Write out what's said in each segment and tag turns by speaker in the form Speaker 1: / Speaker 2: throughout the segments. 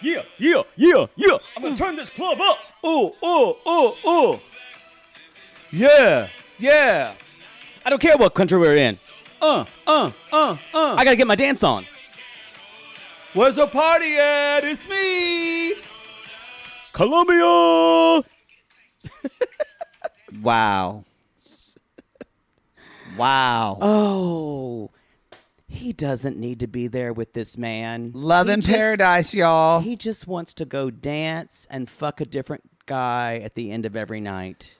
Speaker 1: Yeah. I'm gonna turn this club up. Yeah. I don't care what country we're in. I gotta get my dance on.
Speaker 2: Where's the party at? It's me.
Speaker 1: Colombia.
Speaker 2: Wow.
Speaker 1: Oh, he doesn't need to be there with this man.
Speaker 2: Love in paradise, y'all.
Speaker 1: He just wants to go dance and fuck a different guy at the end of every night.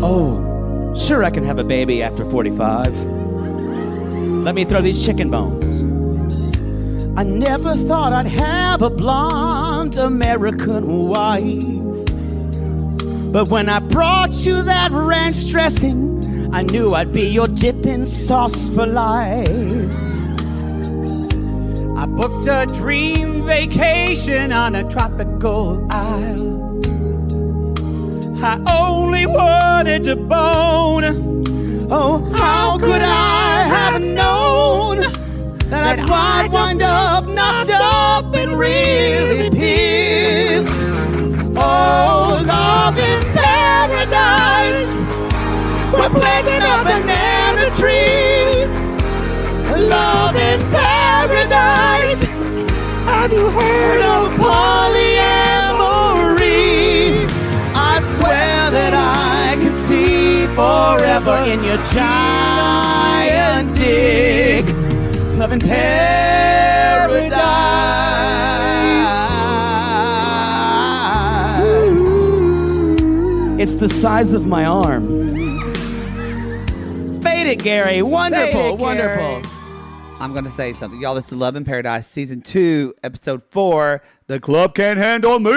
Speaker 1: Oh, sure I can have a baby after 45. Let me throw these chicken bones. I never thought I'd have a blonde American wife. But when I brought you that ranch dressing, I knew I'd be your dipping sauce for life.
Speaker 2: I booked a dream vacation on a tropical isle. I only wanted to bone.
Speaker 1: Oh, how could I have known that I'd wind up knocked up and really pissed? Oh, love in paradise, we're planting a banana tree. Love in paradise, have you heard of polyamory? I swear that I can see forever in your giant dick. Love in paradise. It's the size of my arm. Fade it, Gary. Wonderful, wonderful.
Speaker 2: I'm going to say something. Y'all, this is Love in Paradise, Season 2, Episode 4. The club can't handle me.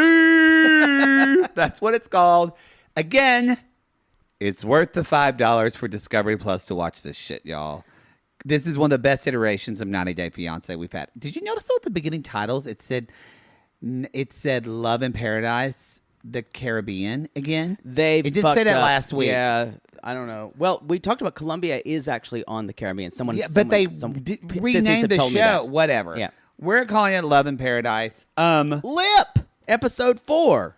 Speaker 2: That's what it's called. Again, it's worth the $5 for Discovery Plus to watch this shit, y'all. This is one of the best iterations of 90 Day Fiancé we've had. Did you notice at the beginning titles, it said Love in Paradise, the Caribbean again? It did say that last week.
Speaker 1: Yeah, I don't know. Well, we talked about Colombia is actually on the Caribbean.
Speaker 2: But they renamed the show. Whatever.
Speaker 1: Yeah.
Speaker 2: We're calling it Love in Paradise.
Speaker 1: Lip, Episode 4.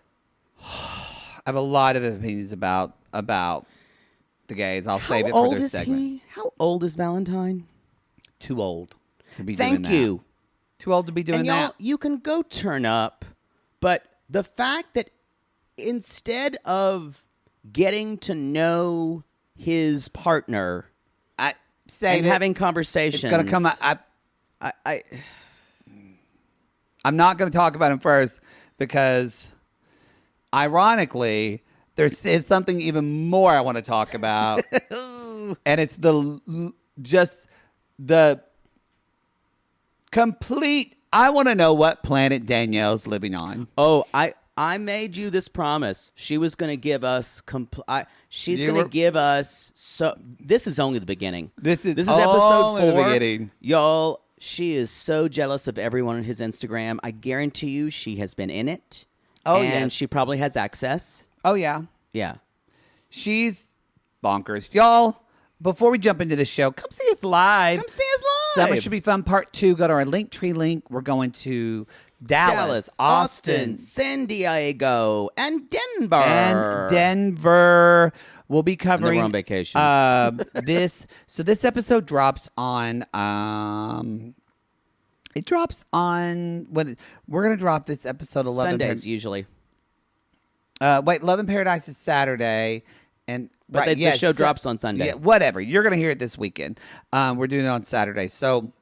Speaker 2: I have a lot of opinions about the gays. I'll save it for their segment.
Speaker 1: How old is VaLentine?
Speaker 2: Too old to be doing that.
Speaker 1: Thank you.
Speaker 2: Too old to be doing
Speaker 1: and
Speaker 2: that.
Speaker 1: You can go turn up, but the fact that instead of getting to know his partner and having conversations,
Speaker 2: it's going to come out. I'm not going to talk about him first because, ironically, there's something even more I want to talk about, and it's the complete. I want to know what planet Danielle's living on.
Speaker 1: Oh, I made you this promise. She was going to give us. She's going to give us. So this is only the beginning.
Speaker 2: This is
Speaker 1: episode 4.
Speaker 2: The beginning,
Speaker 1: y'all. She is so jealous of everyone on his Instagram. I guarantee you, she has been in it. Oh, and she probably has access.
Speaker 2: Oh, yeah.
Speaker 1: Yeah.
Speaker 2: She's bonkers. Y'all, before we jump into the show, come see us live. Summer Should Be Fun Part 2. Go to our Linktree link. We're going to Dallas, Austin,
Speaker 1: San Diego, and Denver.
Speaker 2: We'll be covering.
Speaker 1: We're on vacation.
Speaker 2: This episode drops on. It drops on when we're gonna drop this episode 11
Speaker 1: Sundays usually.
Speaker 2: Love in Paradise is Saturday, but
Speaker 1: the show drops on Sunday.
Speaker 2: Yeah, whatever. You're gonna hear it this weekend. We're doing it on Saturday. So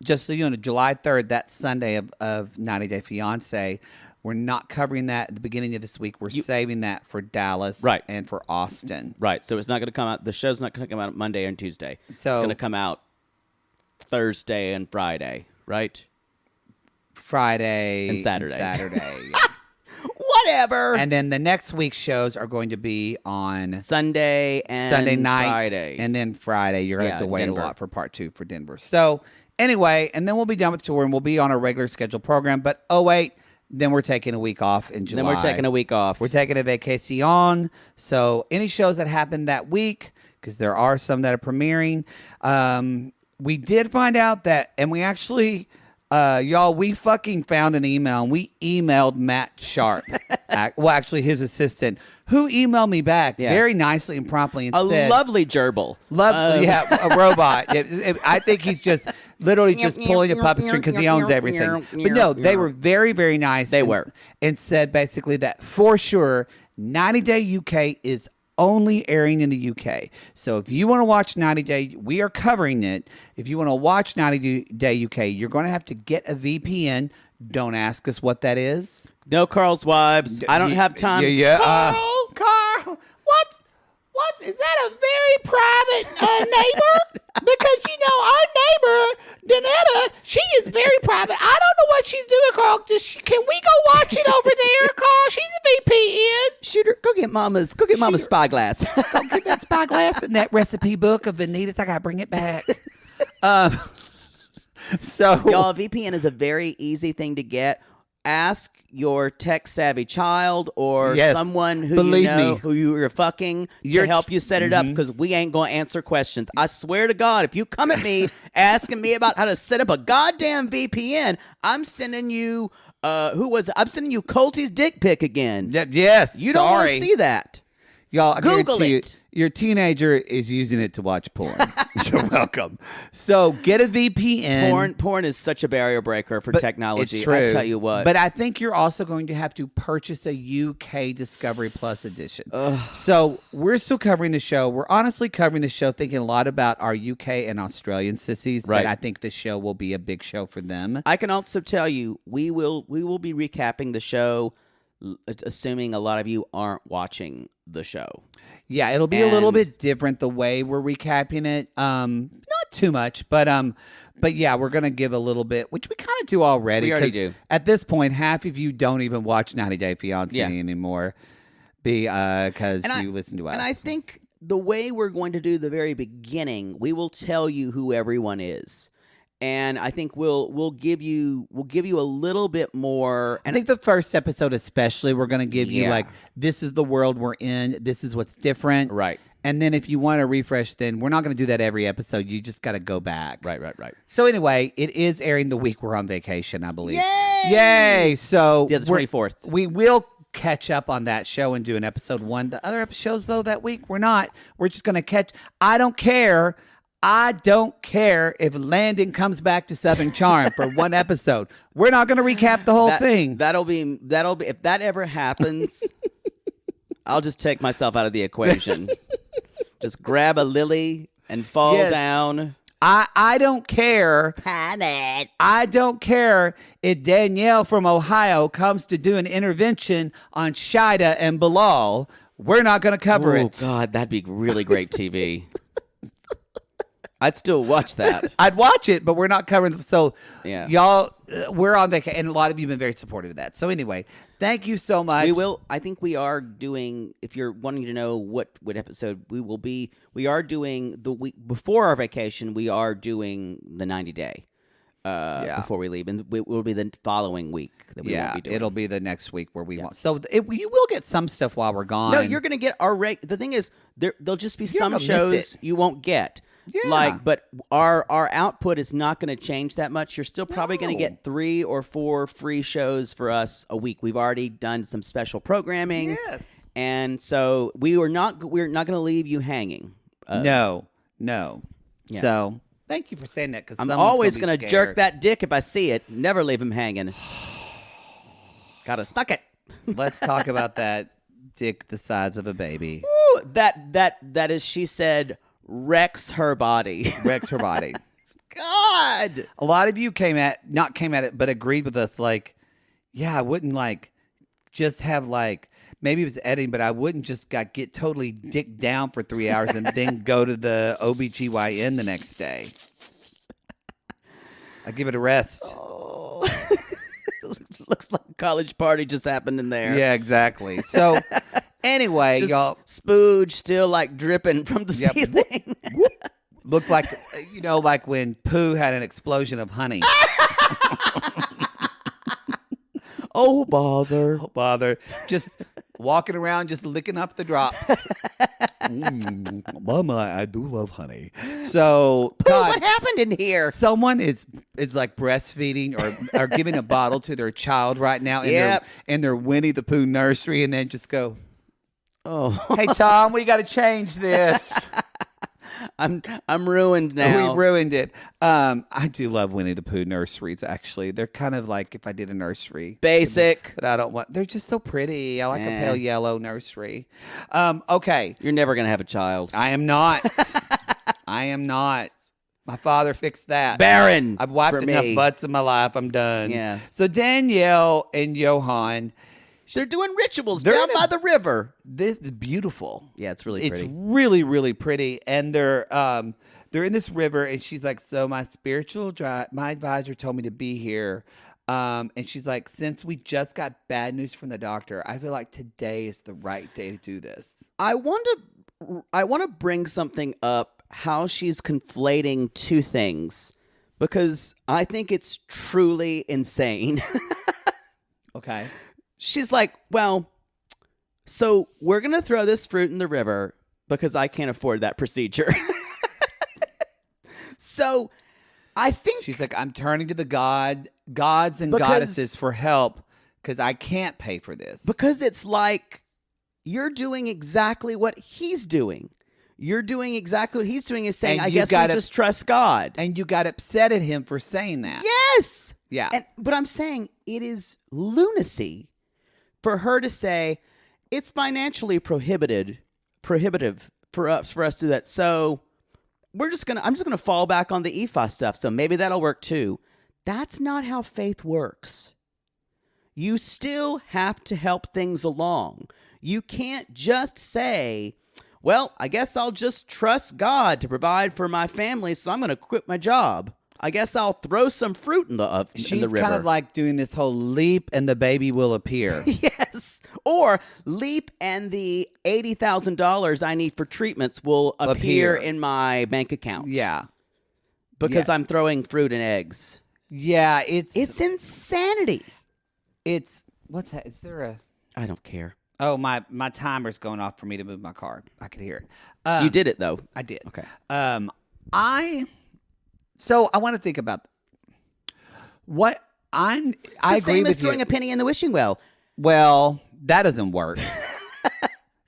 Speaker 2: just so you know, July 3rd, that Sunday of 90 Day Fiancé. We're not covering that at the beginning of this week. We're saving that for Dallas and for Austin.
Speaker 1: Right. So it's not going to come out. The show's not going to come out Monday and Tuesday. So it's going to come out Thursday and Friday, right?
Speaker 2: Friday
Speaker 1: and Saturday.
Speaker 2: Whatever. And then the next week's shows are going to be on
Speaker 1: Sunday
Speaker 2: night,
Speaker 1: Friday.
Speaker 2: And then Friday. You're going to have to wait a lot for part 2 for Denver. So anyway, and then we'll be done with tour and we'll be on a regular scheduled program. But then we're taking a week off in July.
Speaker 1: We're taking a vacation.
Speaker 2: So any shows that happen that week, because there are some that are premiering. We did find out that, and we actually, y'all, we fucking found an email, and we emailed Matt Sharp, well, actually his assistant, who emailed me back very nicely and promptly and said,
Speaker 1: lovely gerbil.
Speaker 2: A robot. I think he's just literally just pulling a puppet string because he owns everything. But no, they were very, very nice.
Speaker 1: They were.
Speaker 2: And said basically that for sure, 90 Day UK is only airing in the UK. So if you want to watch 90 Day, we are covering it. If you want to watch 90 Day UK, you're going to have to get a VPN. Don't ask us what that is.
Speaker 1: No Carl's wives. I don't have time.
Speaker 2: Carl, what? Is that a very private neighbor? Because, our neighbor, Daniele, she is very private. I don't know what she's doing, Carl. Can we go watch it over there, Carl? She's a VPN.
Speaker 1: Shooter, go get Mama's spyglass.
Speaker 2: Go get that spyglass and that recipe book of Anita's. I got to bring it back. So,
Speaker 1: y'all, VPN is a very easy thing to get. Ask your tech-savvy child or someone who who you're fucking to help you set it up, because we ain't going to answer questions. I swear to God, if you come at me asking me about how to set up a goddamn VPN, I'm sending you, I'm sending you Colty's dick pic again.
Speaker 2: Yes,
Speaker 1: you don't want to see that.
Speaker 2: Y'all,
Speaker 1: Google it.
Speaker 2: Your teenager is using it to watch porn. You're welcome. So get a VPN.
Speaker 1: Porn is such a barrier breaker for technology.
Speaker 2: It's true.
Speaker 1: I tell you what.
Speaker 2: But I think you're also going to have to purchase a UK Discovery Plus edition. So we're still covering the show. We're honestly covering the show, thinking a lot about our UK and Australian sissies.
Speaker 1: Right.
Speaker 2: And I think the show will be a big show for them.
Speaker 1: I can also tell you, we will be recapping the show, assuming a lot of you aren't watching the show.
Speaker 2: Yeah, it'll be a little bit different the way we're recapping it. Not too much, but yeah, we're gonna give a little bit, which we kind of do already.
Speaker 1: We already do.
Speaker 2: At this point, half of you don't even watch 90 Day Fiancé anymore, because you listen to us.
Speaker 1: And I think the way we're going to do the very beginning, we will tell you who everyone is. And I think we'll give you a little bit more. And
Speaker 2: I think the first episode especially, we're going to give you like, this is the world we're in. This is what's different.
Speaker 1: Right.
Speaker 2: And then if you want to refresh, then we're not going to do that every episode. You just got to go back.
Speaker 1: Right.
Speaker 2: So anyway, it is airing the week we're on vacation, I believe.
Speaker 1: Yay!
Speaker 2: So
Speaker 1: the 24th.
Speaker 2: We will catch up on that show and do an episode 1. The other shows, though, that week, we're not. We're just going to catch. I don't care if Landon comes back to Southern Charm for one episode. We're not going to recap the whole thing.
Speaker 1: That'll be if that ever happens, I'll just take myself out of the equation. Just grab a lily and fall down.
Speaker 2: I don't care. I don't care if Danielle from Ohio comes to do an intervention on Shida and Bilal. We're not going to cover it.
Speaker 1: Oh, God, that'd be really great TV. I'd still watch that.
Speaker 2: I'd watch it, but we're not covering. So,
Speaker 1: y'all,
Speaker 2: we're on vacation, and a lot of you have been very supportive of that. So, anyway, thank you so much.
Speaker 1: We will. I think we are doing. If you're wanting to know what episode we will be, we are doing the week before our vacation. We are doing the 90 day before we leave, and it will be the following week that we won't be doing.
Speaker 2: It'll be the next week where we won't. So you will get some stuff while we're gone.
Speaker 1: No, you're going to get our The thing is, there'll just be some shows you won't get.
Speaker 2: Yeah.
Speaker 1: But our output is not going to change that much. You're still probably going to get 3 or 4 free shows for us a week. We've already done some special programming.
Speaker 2: Yes.
Speaker 1: And so we're not going to leave you hanging.
Speaker 2: No.
Speaker 1: Yeah.
Speaker 2: So thank you for saying that. Because
Speaker 1: I'm always going to jerk that dick if I see it. Never leave him hanging. Gotta stuck it.
Speaker 2: Let's talk about that dick the size of a baby.
Speaker 1: Ooh, that is, she said, wrecks her body.
Speaker 2: Wrecks her body.
Speaker 1: God.
Speaker 2: A lot of you came at it, but agreed with us. Like, yeah, I wouldn't just have maybe it was editing, but I wouldn't just get totally dick down for 3 hours and then go to the OBGYN the next day. I give it a rest.
Speaker 1: Oh. Looks like a college party just happened in there.
Speaker 2: Yeah, exactly. So anyway,
Speaker 1: just
Speaker 2: y'all,
Speaker 1: spooge still dripping from the ceiling.
Speaker 2: Looked like like when Pooh had an explosion of honey.
Speaker 1: Oh bother!
Speaker 2: Oh bother! Just walking around, just licking up the drops. Mama, I do love honey. So, God,
Speaker 1: what happened in here?
Speaker 2: someone is like breastfeeding or giving a bottle to their child right now in their Winnie the Pooh nursery, and then just go,
Speaker 1: Oh,
Speaker 2: "Hey Tom, we got to change this."
Speaker 1: I'm ruined now.
Speaker 2: We ruined it. I do love Winnie the Pooh nurseries. Actually, they're kind of like if I did a nursery,
Speaker 1: Basic.
Speaker 2: but I don't want. They're just so pretty. I like a pale yellow nursery. Okay,
Speaker 1: You're never gonna have a child.
Speaker 2: I am not. I am not. My father fixed that.
Speaker 1: Barren.
Speaker 2: I've wiped
Speaker 1: for
Speaker 2: enough
Speaker 1: me.
Speaker 2: butts in my life. I'm done.
Speaker 1: Yeah.
Speaker 2: So Danielle and Yohan,
Speaker 1: They're doing rituals
Speaker 2: They're
Speaker 1: down
Speaker 2: in a-
Speaker 1: by the river.
Speaker 2: this is beautiful.
Speaker 1: Yeah, it's really
Speaker 2: It's
Speaker 1: pretty.
Speaker 2: really, really pretty. And they're in this river, and she's like, so my my advisor told me to be here. And she's like, since we just got bad news from the doctor, I feel like today is the right day to do this.
Speaker 1: I want to bring something up. How she's conflating two things, because I think it's truly insane.
Speaker 2: Okay.
Speaker 1: She's like, well, so we're going to throw this fruit in the river because I can't afford that procedure. So I think
Speaker 2: She's like, I'm turning to the gods and
Speaker 1: Because-
Speaker 2: goddesses for help because I can't pay for this.
Speaker 1: because it's like you're doing exactly what he's doing. You're doing exactly what he's doing is saying,
Speaker 2: And
Speaker 1: I
Speaker 2: you
Speaker 1: guess we
Speaker 2: gotta-
Speaker 1: just trust God.
Speaker 2: And you got upset at him for saying that.
Speaker 1: Yes.
Speaker 2: Yeah.
Speaker 1: But I'm saying it is lunacy for her to say it's financially prohibitive for us to do that. So I'm just gonna fall back on the EFA stuff. So maybe that'll work too. That's not how faith works. You still have to help things along. You can't just say, well, I guess I'll just trust God to provide for my family, so I'm going to quit my job. I guess I'll throw some fruit in the
Speaker 2: She's
Speaker 1: river.
Speaker 2: kind of like doing this whole leap and the baby will appear.
Speaker 1: Yes. Or leap and the $80,000 I need for treatments will appear in my bank account.
Speaker 2: Yeah.
Speaker 1: Because
Speaker 2: Yeah.
Speaker 1: I'm throwing fruit and eggs.
Speaker 2: Yeah,
Speaker 1: It's insanity.
Speaker 2: What's that? Is there a
Speaker 1: I don't care.
Speaker 2: Oh, my timer's going off for me to move my car. I could hear it.
Speaker 1: You did it, though.
Speaker 2: I did.
Speaker 1: Okay.
Speaker 2: So I want to think about what I
Speaker 1: It's
Speaker 2: agree
Speaker 1: the same as
Speaker 2: with
Speaker 1: throwing
Speaker 2: you.
Speaker 1: a penny in the wishing well.
Speaker 2: Well, that doesn't work.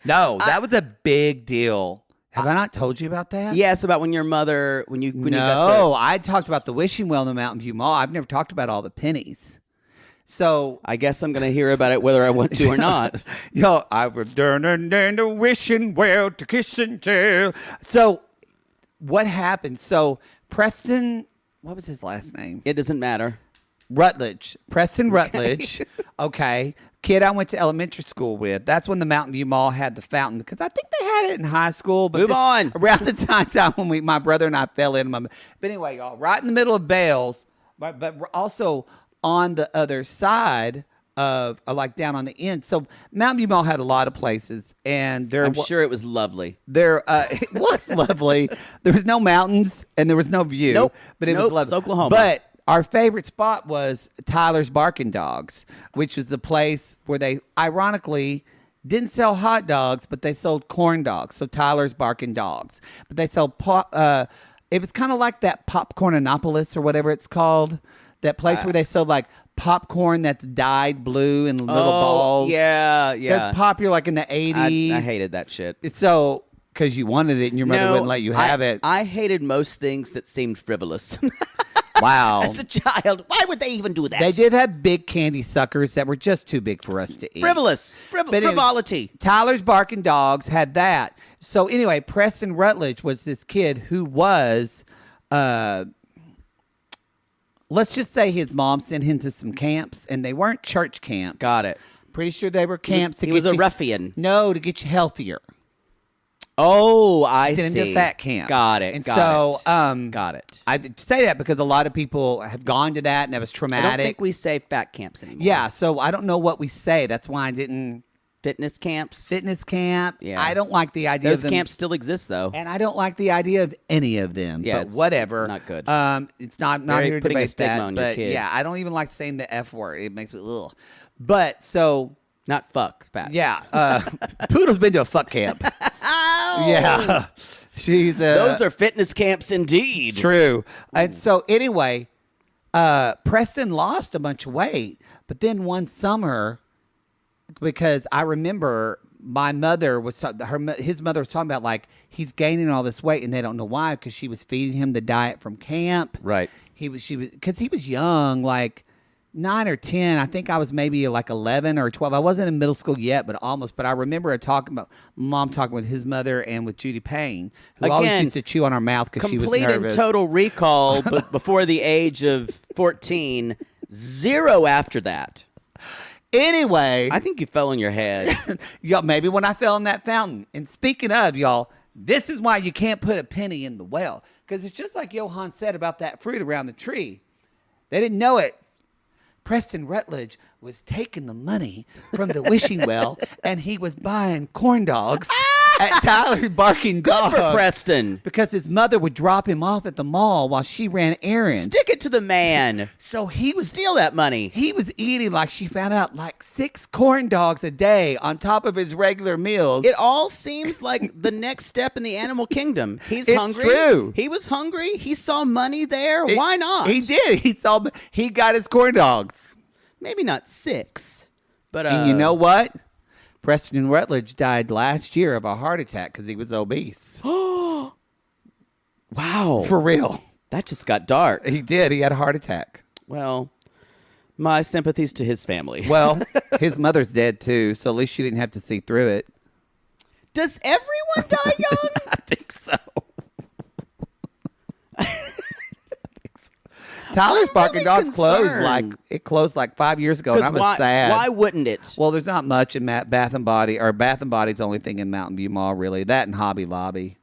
Speaker 2: No, that was a big deal. Have I not told you about that?
Speaker 1: Yes, about when your mother, when you got
Speaker 2: No, I talked about the wishing well in the Mountain View Mall. I've never talked about all the pennies. So
Speaker 1: I guess I'm going to hear about it whether I want to or not.
Speaker 2: I was turning down the wishing well to kiss and tell. So what happened? So Preston, what was his last name?
Speaker 1: It doesn't matter.
Speaker 2: Rutledge. Preston Rutledge. Okay. Kid I went to elementary school with. That's when the Mountain View Mall had the fountain, because I think they had it in high school. But
Speaker 1: Move on.
Speaker 2: Around the time when my brother and I fell in. But anyway, y'all, right in the middle of Bales, but also on the other side of, like down on the end. So Mountain View Mall had a lot of places, and
Speaker 1: I'm sure it was lovely.
Speaker 2: it was lovely. There was no mountains and there was no view.
Speaker 1: Nope.
Speaker 2: But it
Speaker 1: Nope,
Speaker 2: was
Speaker 1: it's
Speaker 2: lovely.
Speaker 1: Oklahoma.
Speaker 2: But our favorite spot was Tyler's Barking Dogs, which was the place where they ironically didn't sell hot dogs, but they sold corn dogs. So Tyler's Barking Dogs. But they sold it was kind of like that Popcornopolis or whatever it's called. That place where they sold like popcorn that's dyed blue and little balls.
Speaker 1: Yeah.
Speaker 2: That's popular like in the 80s.
Speaker 1: I hated that shit.
Speaker 2: So, because you wanted it and your mother wouldn't let you have it.
Speaker 1: I hated most things that seemed frivolous.
Speaker 2: Wow.
Speaker 1: As a child, why would they even do that?
Speaker 2: They did have big candy suckers that were just too big for us to eat.
Speaker 1: Frivolous.
Speaker 2: But anyway,
Speaker 1: Frivolity.
Speaker 2: Tyler's Barking Dogs had that. So anyway, Preston Rutledge was this kid who was, let's just say his mom sent him to some camps, and they weren't church camps.
Speaker 1: Got it.
Speaker 2: Pretty sure they were camps to
Speaker 1: He
Speaker 2: get
Speaker 1: was a
Speaker 2: you,
Speaker 1: ruffian.
Speaker 2: No, to get you healthier.
Speaker 1: Oh, I
Speaker 2: Sent
Speaker 1: see.
Speaker 2: him to fat camp.
Speaker 1: Got it.
Speaker 2: And
Speaker 1: got
Speaker 2: so,
Speaker 1: it. Got it.
Speaker 2: I say that because a lot of people have gone to that, and it was
Speaker 1: I
Speaker 2: traumatic.
Speaker 1: don't think we say fat camps anymore.
Speaker 2: Yeah, so I don't know what we say. That's why I didn't.
Speaker 1: Fitness camps.
Speaker 2: Fitness camp.
Speaker 1: Yeah.
Speaker 2: I don't like the idea
Speaker 1: Those
Speaker 2: of them.
Speaker 1: camps still exist, though.
Speaker 2: And I don't like the idea of any of them.
Speaker 1: Yeah,
Speaker 2: but
Speaker 1: it's
Speaker 2: whatever.
Speaker 1: not good.
Speaker 2: It's not
Speaker 1: Very
Speaker 2: here to
Speaker 1: putting a
Speaker 2: debate
Speaker 1: stigma
Speaker 2: that.
Speaker 1: on your
Speaker 2: But
Speaker 1: kid.
Speaker 2: yeah, I don't even like saying the F word. It makes it ugh. But so
Speaker 1: Not fuck fat.
Speaker 2: yeah, Poodle's been to a fuck camp. Yeah. She's
Speaker 1: Those are fitness camps indeed.
Speaker 2: true. And so anyway, Preston lost a bunch of weight, but then one summer, because I remember my mother his mother was talking about like he's gaining all this weight and they don't know why because she was feeding him the diet from camp.
Speaker 1: Right.
Speaker 2: Because he was young, like 9 or 10. I think I was maybe like 11 or 12. I wasn't in middle school yet, but almost. But I remember mom talking with his mother and with Judy Payne, who always used to chew on our mouth because she was nervous.
Speaker 1: Complete and total recall, but before the age of 14, 0 after that.
Speaker 2: Anyway.
Speaker 1: I think you fell on your head.
Speaker 2: Y'all, maybe when I fell in that fountain. And speaking of, y'all, this is why you can't put a penny in the well. Because it's just like Yohan said about that fruit around the tree. They didn't know it. Preston Rutledge was taking the money from the wishing well, and he was buying corn dogs at Tyler Barking Dog.
Speaker 1: Good for Preston.
Speaker 2: Because his mother would drop him off at the mall while she ran errands.
Speaker 1: Stick it to the man.
Speaker 2: So he was
Speaker 1: steal that money.
Speaker 2: He was eating, like she found out, like 6 corn dogs a day on top of his regular meals.
Speaker 1: It all seems like the next step in the animal kingdom. It's hungry.
Speaker 2: True.
Speaker 1: He was hungry. He saw money there. Why not?
Speaker 2: He did. He got his corn dogs.
Speaker 1: Maybe not 6, but
Speaker 2: and you know what? Preston Rutledge died last year of a heart attack because he was obese.
Speaker 1: Wow.
Speaker 2: For real.
Speaker 1: That just got dark.
Speaker 2: He did. He had a heart attack.
Speaker 1: Well, my sympathies to his family.
Speaker 2: Well, his mother's dead too, so at least she didn't have to see through it.
Speaker 1: Does everyone die young?
Speaker 2: I think so. Tyler's Barking Dogs closed like 5 years ago, and I was sad.
Speaker 1: Why wouldn't it?
Speaker 2: Well, there's not much in Bath and Body, or Bath and Body's the only thing in Mountain View Mall, really. That and Hobby Lobby.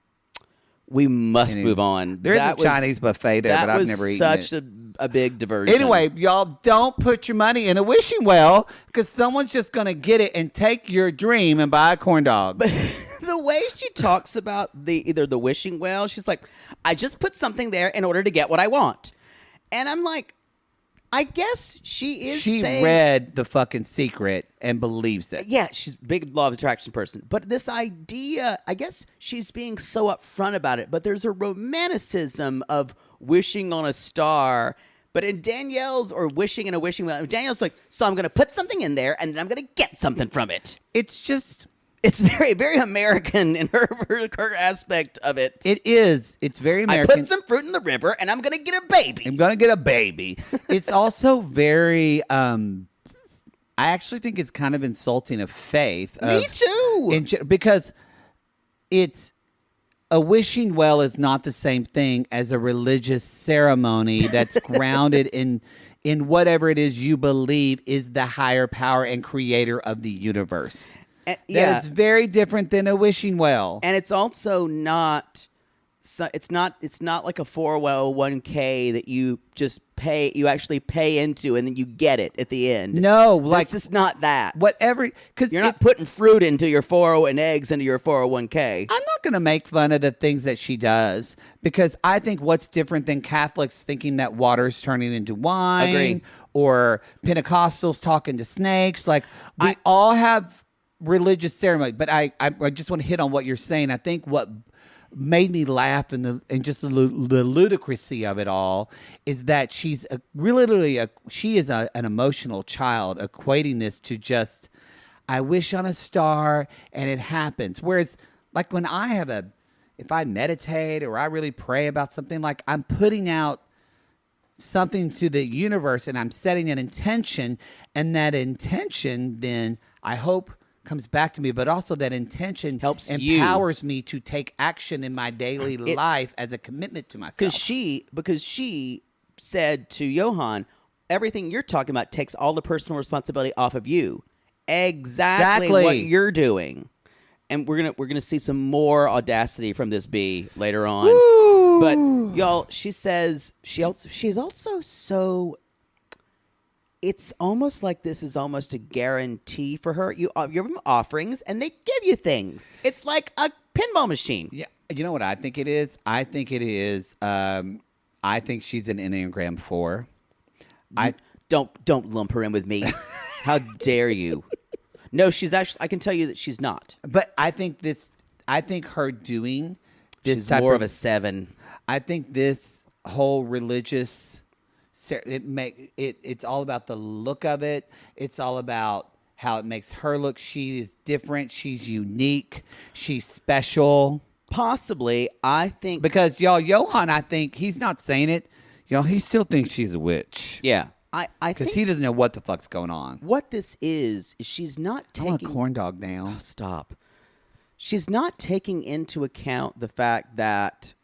Speaker 1: We must move on.
Speaker 2: There's a Chinese buffet there, but I've never eaten it.
Speaker 1: Such a big diversion.
Speaker 2: Anyway, y'all, don't put your money in a wishing well because someone's just going to get it and take your dream and buy a corn dog.
Speaker 1: But the way she talks about either the wishing well, she's like, I just put something there in order to get what I want. And I'm like, I guess she
Speaker 2: read The Fucking Secret and believes it.
Speaker 1: Yeah, she's a big law of attraction person. But this idea, I guess she's being so upfront about it. But there's a romanticism of wishing on a star. But in Danielle's, or wishing in a wishing well, Danielle's like, so I'm going to put something in there and then I'm going to get something from it. It's very, very American in her aspect of it.
Speaker 2: It is. It's very American.
Speaker 1: I put some fruit in the river, and I'm going to get a baby.
Speaker 2: It's also very, I actually think it's kind of insulting of faith.
Speaker 1: Me too.
Speaker 2: Because a wishing well is not the same thing as a religious ceremony that's grounded in whatever it is you believe is the higher power and creator of the universe. It's very different than a wishing well,
Speaker 1: and it's also not. It's not like a 401k that you just pay. You actually pay into, and then you get it at the end.
Speaker 2: No, like
Speaker 1: this is not that.
Speaker 2: Because
Speaker 1: you're not putting fruit into your 401 and eggs into your 401k.
Speaker 2: I'm not going to make fun of the things that she does because I think what's different than Catholics thinking that water's turning into wine,
Speaker 1: Agreed.
Speaker 2: Or Pentecostals talking to snakes. Like we all have religious ceremony, but I just want to hit on what you're saying. I think what made me laugh and just the ludicrousy of it all is that she's an emotional child, equating this to just I wish on a star and it happens. Whereas like when if I meditate or I really pray about something, like I'm putting out something to the universe and I'm setting an intention, and that intention then I hope comes back to me, but also that intention empowers me to take action in my daily life as a commitment to myself.
Speaker 1: Because she said to Yohan, everything you're talking about takes all the personal responsibility off of you. Exactly what you're doing. And we're gonna see some more audacity from this bee later on.
Speaker 2: Woo!
Speaker 1: But y'all, she says she's also so. It's almost like this is almost a guarantee for her. You give them offerings, and they give you things. It's like a pinball machine.
Speaker 2: Yeah, you know what I think it is? I think she's an Enneagram 4.
Speaker 1: Don't lump her in with me. How dare you? No, she's actually. I can tell you that she's not.
Speaker 2: But I think think her doing this
Speaker 1: She's
Speaker 2: type
Speaker 1: more of a 7.
Speaker 2: I think this whole religious, it's all about the look of it. It's all about how it makes her look. She is different. She's unique. She's special.
Speaker 1: Possibly, I think.
Speaker 2: Because y'all, Yohan, I think he's not saying it. Y'all, he still thinks she's a witch.
Speaker 1: Yeah. I
Speaker 2: Because
Speaker 1: think
Speaker 2: he doesn't know what the fuck's going on.
Speaker 1: what this is she's not
Speaker 2: I want a
Speaker 1: taking.
Speaker 2: corn dog now.
Speaker 1: Oh, stop. She's not taking into account the fact that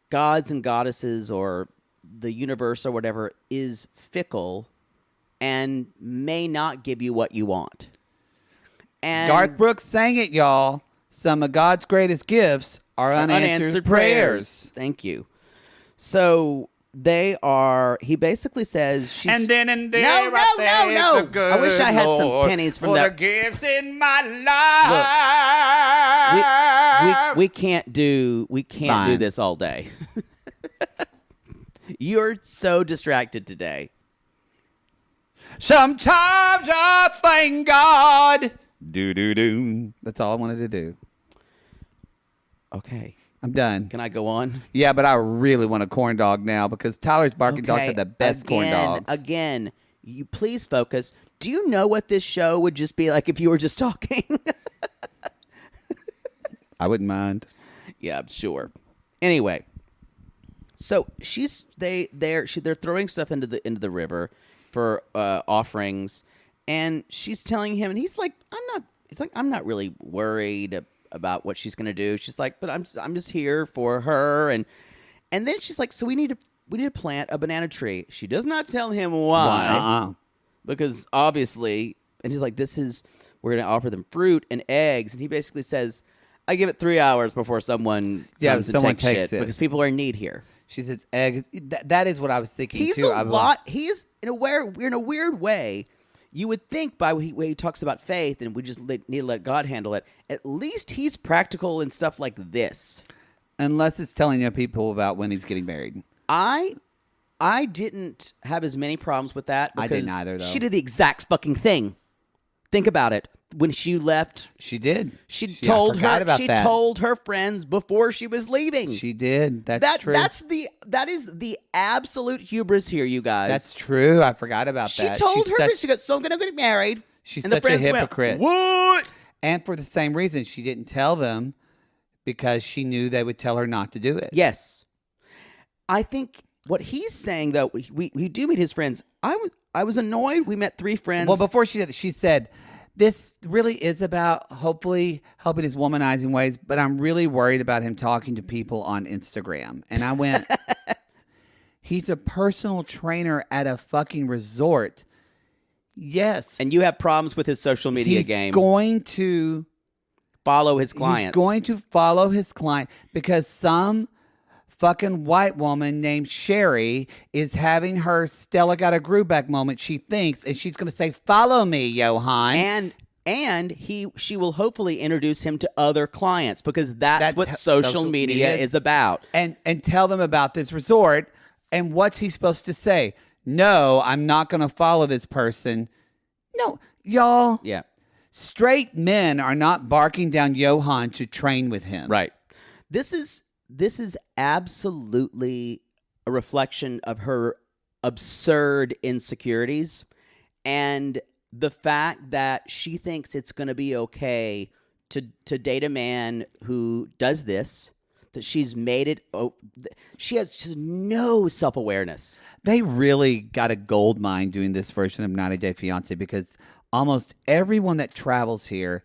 Speaker 1: gods and goddesses or the universe or whatever is fickle and may not give you what you want. And
Speaker 2: Garth Brooks sang it, y'all. Some of God's greatest gifts are unanswered prayers.
Speaker 1: Thank you. So he basically says she's...
Speaker 2: And then
Speaker 1: no.
Speaker 2: good
Speaker 1: I wish I had some
Speaker 2: Lord
Speaker 1: pennies from
Speaker 2: for
Speaker 1: that.
Speaker 2: the gifts in my life.
Speaker 1: We can't do
Speaker 2: Fine.
Speaker 1: this all day. You're so distracted today.
Speaker 2: Sometimes I thank God. Do. That's all I wanted to do.
Speaker 1: Okay.
Speaker 2: I'm done.
Speaker 1: Can I go on?
Speaker 2: Yeah, but I really want a corn dog now because Tyler's Barking Dogs have the best corn dogs.
Speaker 1: Again, you please focus. Do you know what this show would just be like if you were just talking?
Speaker 2: I wouldn't mind.
Speaker 1: Yeah, I'm sure. Anyway, so they're throwing stuff into the river for offerings, and she's telling him, and he's like, I'm not really worried about what she's gonna do. She's like, but I'm just here for her, and then she's like, so we need to plant a banana tree. She does not tell him why, because obviously, and he's like, we're gonna offer them fruit and eggs, and he basically says, I give it 3 hours before someone comes and takes shit because people are in need here.
Speaker 2: She says eggs. That is what I was thinking too.
Speaker 1: He's in a weird way. You would think by the way he talks about faith and we just need to let God handle it. At least he's practical in stuff like this.
Speaker 2: Unless it's telling people about when he's getting married.
Speaker 1: I didn't have as many problems with that.
Speaker 2: I didn't either, though.
Speaker 1: She did the exact fucking thing. Think about it. When she left,
Speaker 2: she did.
Speaker 1: She told her friends before she was leaving.
Speaker 2: She did. That's true.
Speaker 1: That is the absolute hubris here, you guys.
Speaker 2: That's true. I forgot about that.
Speaker 1: She told her friends, she goes, so I'm going to get married.
Speaker 2: She's
Speaker 1: and
Speaker 2: such
Speaker 1: the
Speaker 2: a
Speaker 1: friends
Speaker 2: hypocrite.
Speaker 1: Went, what?
Speaker 2: And for the same reason, she didn't tell them because she knew they would tell her not to do it.
Speaker 1: Yes. I think what he's saying, though, we do meet his friends. I was annoyed. We met 3 friends.
Speaker 2: Well, before she said, this really is about hopefully helping his womanizing ways, but I'm really worried about him talking to people on Instagram. And I went, he's a personal trainer at a fucking resort. Yes.
Speaker 1: And you have problems with his social media game.
Speaker 2: He's going to
Speaker 1: follow his clients.
Speaker 2: He's going to follow his client because some fucking white woman named Sherry is having her Stella got a groove back moment, she thinks, and she's going to say, follow me, Yohan.
Speaker 1: And she will hopefully introduce him to other clients because that's what social media is about.
Speaker 2: And tell them about this resort. And what's he supposed to say? No, I'm not going to follow this person. No, y'all.
Speaker 1: Yeah.
Speaker 2: Straight men are not barking down Yohan to train with him.
Speaker 1: Right. This is absolutely a reflection of her absurd insecurities and the fact that she thinks it's going to be okay to date a man who does this, that she's made it. She has just no self-awareness.
Speaker 2: They really got a gold mine doing this version of 90 Day Fiance because almost everyone that travels here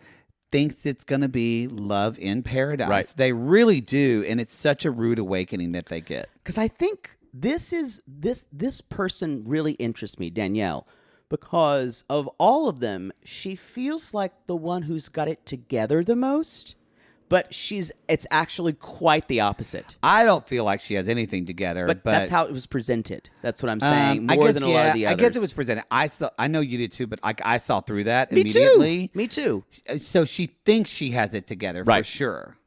Speaker 2: thinks it's going to be love in paradise.
Speaker 1: Right.
Speaker 2: They really do, and it's such a rude awakening that they get.
Speaker 1: Because I think this person really interests me, Danielle, because of all of them, she feels like the one who's got it together the most, but it's actually quite the opposite.
Speaker 2: I don't feel like she has anything together.
Speaker 1: But that's how it was presented. That's what I'm saying, more than a lot of the others.
Speaker 2: I guess it was presented. I know you did too, but I saw through that immediately.
Speaker 1: Me too.
Speaker 2: So she thinks she has it together
Speaker 1: right.
Speaker 2: for sure.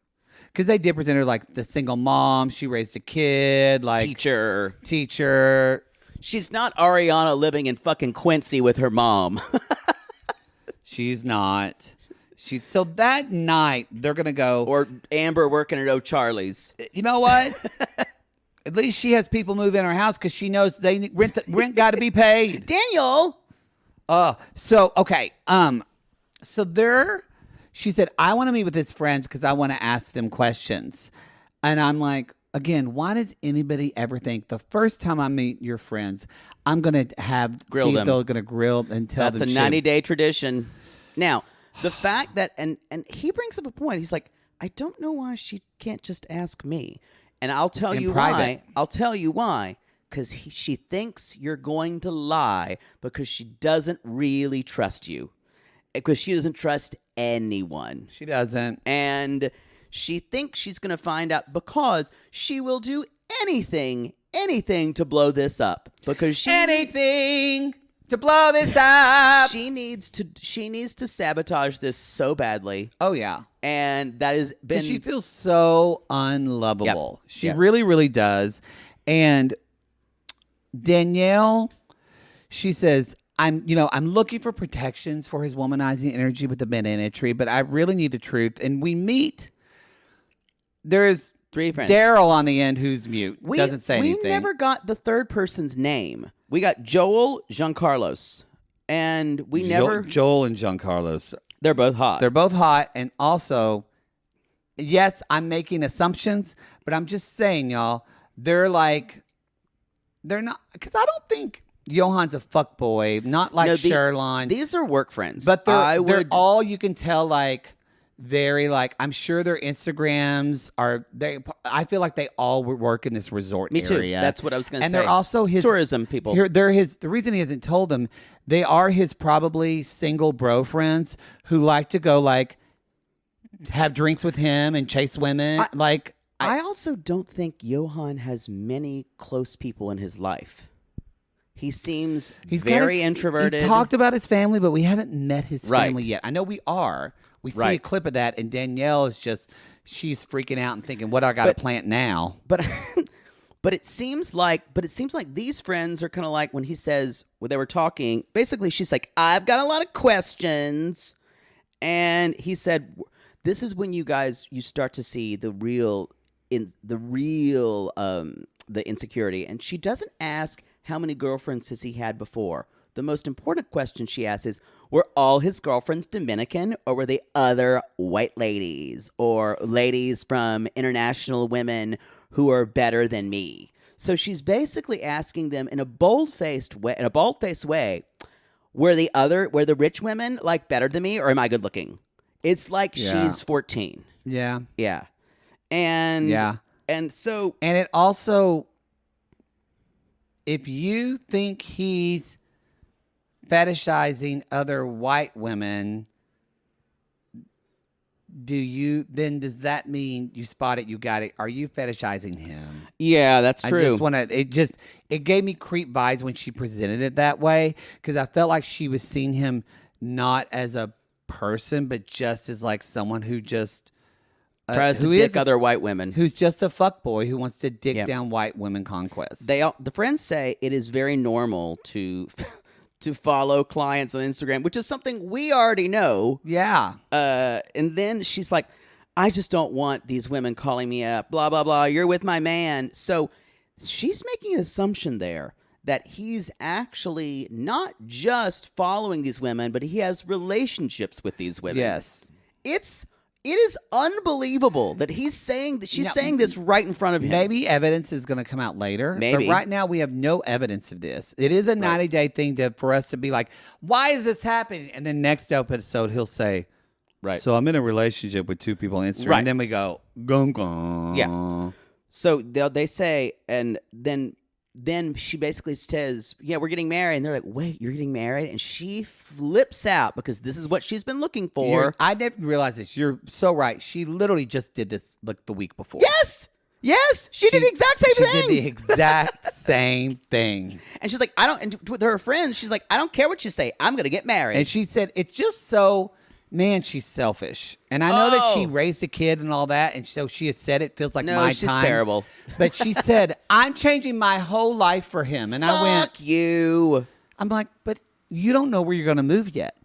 Speaker 2: Because they did present her like the single mom. She raised a kid. Like Teacher.
Speaker 1: She's not Ariana living in fucking Quincy with her mom.
Speaker 2: She's not. So that night they're gonna go.
Speaker 1: Or Amber working at O'Charlie's.
Speaker 2: You know what? At least she has people move in her house because she knows rent got to be paid.
Speaker 1: Daniel.
Speaker 2: So okay. So she said, I want to meet with his friends because I want to ask them questions. And I'm like, again, why does anybody ever think the first time I meet your friends, I'm going to
Speaker 1: Grill them.
Speaker 2: They're going to grill and tell them.
Speaker 1: That's a 90-day tradition. Now, the fact that, and he brings up a point. He's like, I don't know why she can't just ask me. And I'll tell you why. I'll tell you why. Because she thinks you're going to lie because she doesn't really trust you. Because she doesn't trust anyone.
Speaker 2: She doesn't.
Speaker 1: And she thinks she's going to find out because she will do anything to blow this up. Because
Speaker 2: anything to blow this up.
Speaker 1: She needs to sabotage this so badly.
Speaker 2: Oh yeah.
Speaker 1: And that has been.
Speaker 2: She feels so unlovable.
Speaker 1: Yep.
Speaker 2: She really, really does. And Danielle, she says, I'm looking for protections for his womanizing energy with the banana tree, but I really need the truth. And we meet. There's
Speaker 1: 3 friends.
Speaker 2: Daryl on the end who's mute. Doesn't say anything.
Speaker 1: We never got the third person's name. We got Joel, Giancarlos, and we never.
Speaker 2: Joel and Giancarlos.
Speaker 1: They're both hot.
Speaker 2: They're both hot, and also, yes, I'm making assumptions, but I'm just saying, y'all, they're not, because I don't think Yohan's a fuckboy, not like Sherlon.
Speaker 1: These are work friends.
Speaker 2: But they're all, you can tell, like, very, like, I'm sure their Instagrams I feel like they all work in this resort area.
Speaker 1: Me too. That's what I was going to say.
Speaker 2: And they're also his
Speaker 1: tourism people.
Speaker 2: The reason he hasn't told them, they are his probably single bro friends who like to go, like, have drinks with him and chase women.
Speaker 1: I also don't think Yohan has many close people in his life. He seems very introverted.
Speaker 2: He talked about his family, but we haven't met his family yet. I know we are. We see a clip of that, and Danielle is she's freaking out and thinking, what do I got to plant now?
Speaker 1: But it seems like these friends are kind of like when he says, when they were talking, basically she's like, I've got a lot of questions. And he said, this is when you start to see the insecurity. And she doesn't ask how many girlfriends has he had before. The most important question she asks is, were all his girlfriends Dominican, or were they other white ladies or ladies from international women who are better than me? So she's basically asking them in a bold-faced way, were the rich women like better than me, or am I good looking? It's like she's 14.
Speaker 2: Yeah.
Speaker 1: Yeah. And
Speaker 2: it also, if you think he's fetishizing other white women, does that mean you spot it, you got it? Are you fetishizing him?
Speaker 1: Yeah, that's true.
Speaker 2: It gave me creep vibes when she presented it that way, because I felt like she was seeing him not as a person, but just as like someone who just
Speaker 1: tries to dick other white women.
Speaker 2: Who's just a fuckboy who wants to dick down white women conquest.
Speaker 1: The friends say it is very normal to follow clients on Instagram, which is something we already know.
Speaker 2: Yeah.
Speaker 1: And then she's like, I just don't want these women calling me up, blah, blah, blah. You're with my man. So she's making an assumption there that he's actually not just following these women, but he has relationships with these women.
Speaker 2: Yes.
Speaker 1: It is unbelievable that she's saying this right in front of him.
Speaker 2: Maybe evidence is going to come out later.
Speaker 1: Maybe.
Speaker 2: But right now we have no evidence of this. It is a 90-day thing for us to be like, why is this happening? And then next episode he'll say,
Speaker 1: right.
Speaker 2: So I'm in a relationship with 2 people on Instagram.
Speaker 1: Right.
Speaker 2: And then we go, gung, gung.
Speaker 1: Yeah. So they say, and then she basically says, yeah, we're getting married. And they're like, wait, you're getting married? And she flips out because this is what she's been looking for.
Speaker 2: I never realized this. You're so right. She literally just did this like the week before.
Speaker 1: Yes. She did the exact same thing.
Speaker 2: She did the exact same thing.
Speaker 1: And she's like, and with her friends, she's like, I don't care what you say. I'm going to get married.
Speaker 2: And she said, it's just so... Man, she's selfish. And I know that she raised a kid and all that, and so she has said it feels like my time.
Speaker 1: No, she's terrible.
Speaker 2: But she said, I'm changing my whole life for him. And I went...
Speaker 1: Fuck you.
Speaker 2: I'm like, but you don't know where you're going to move yet.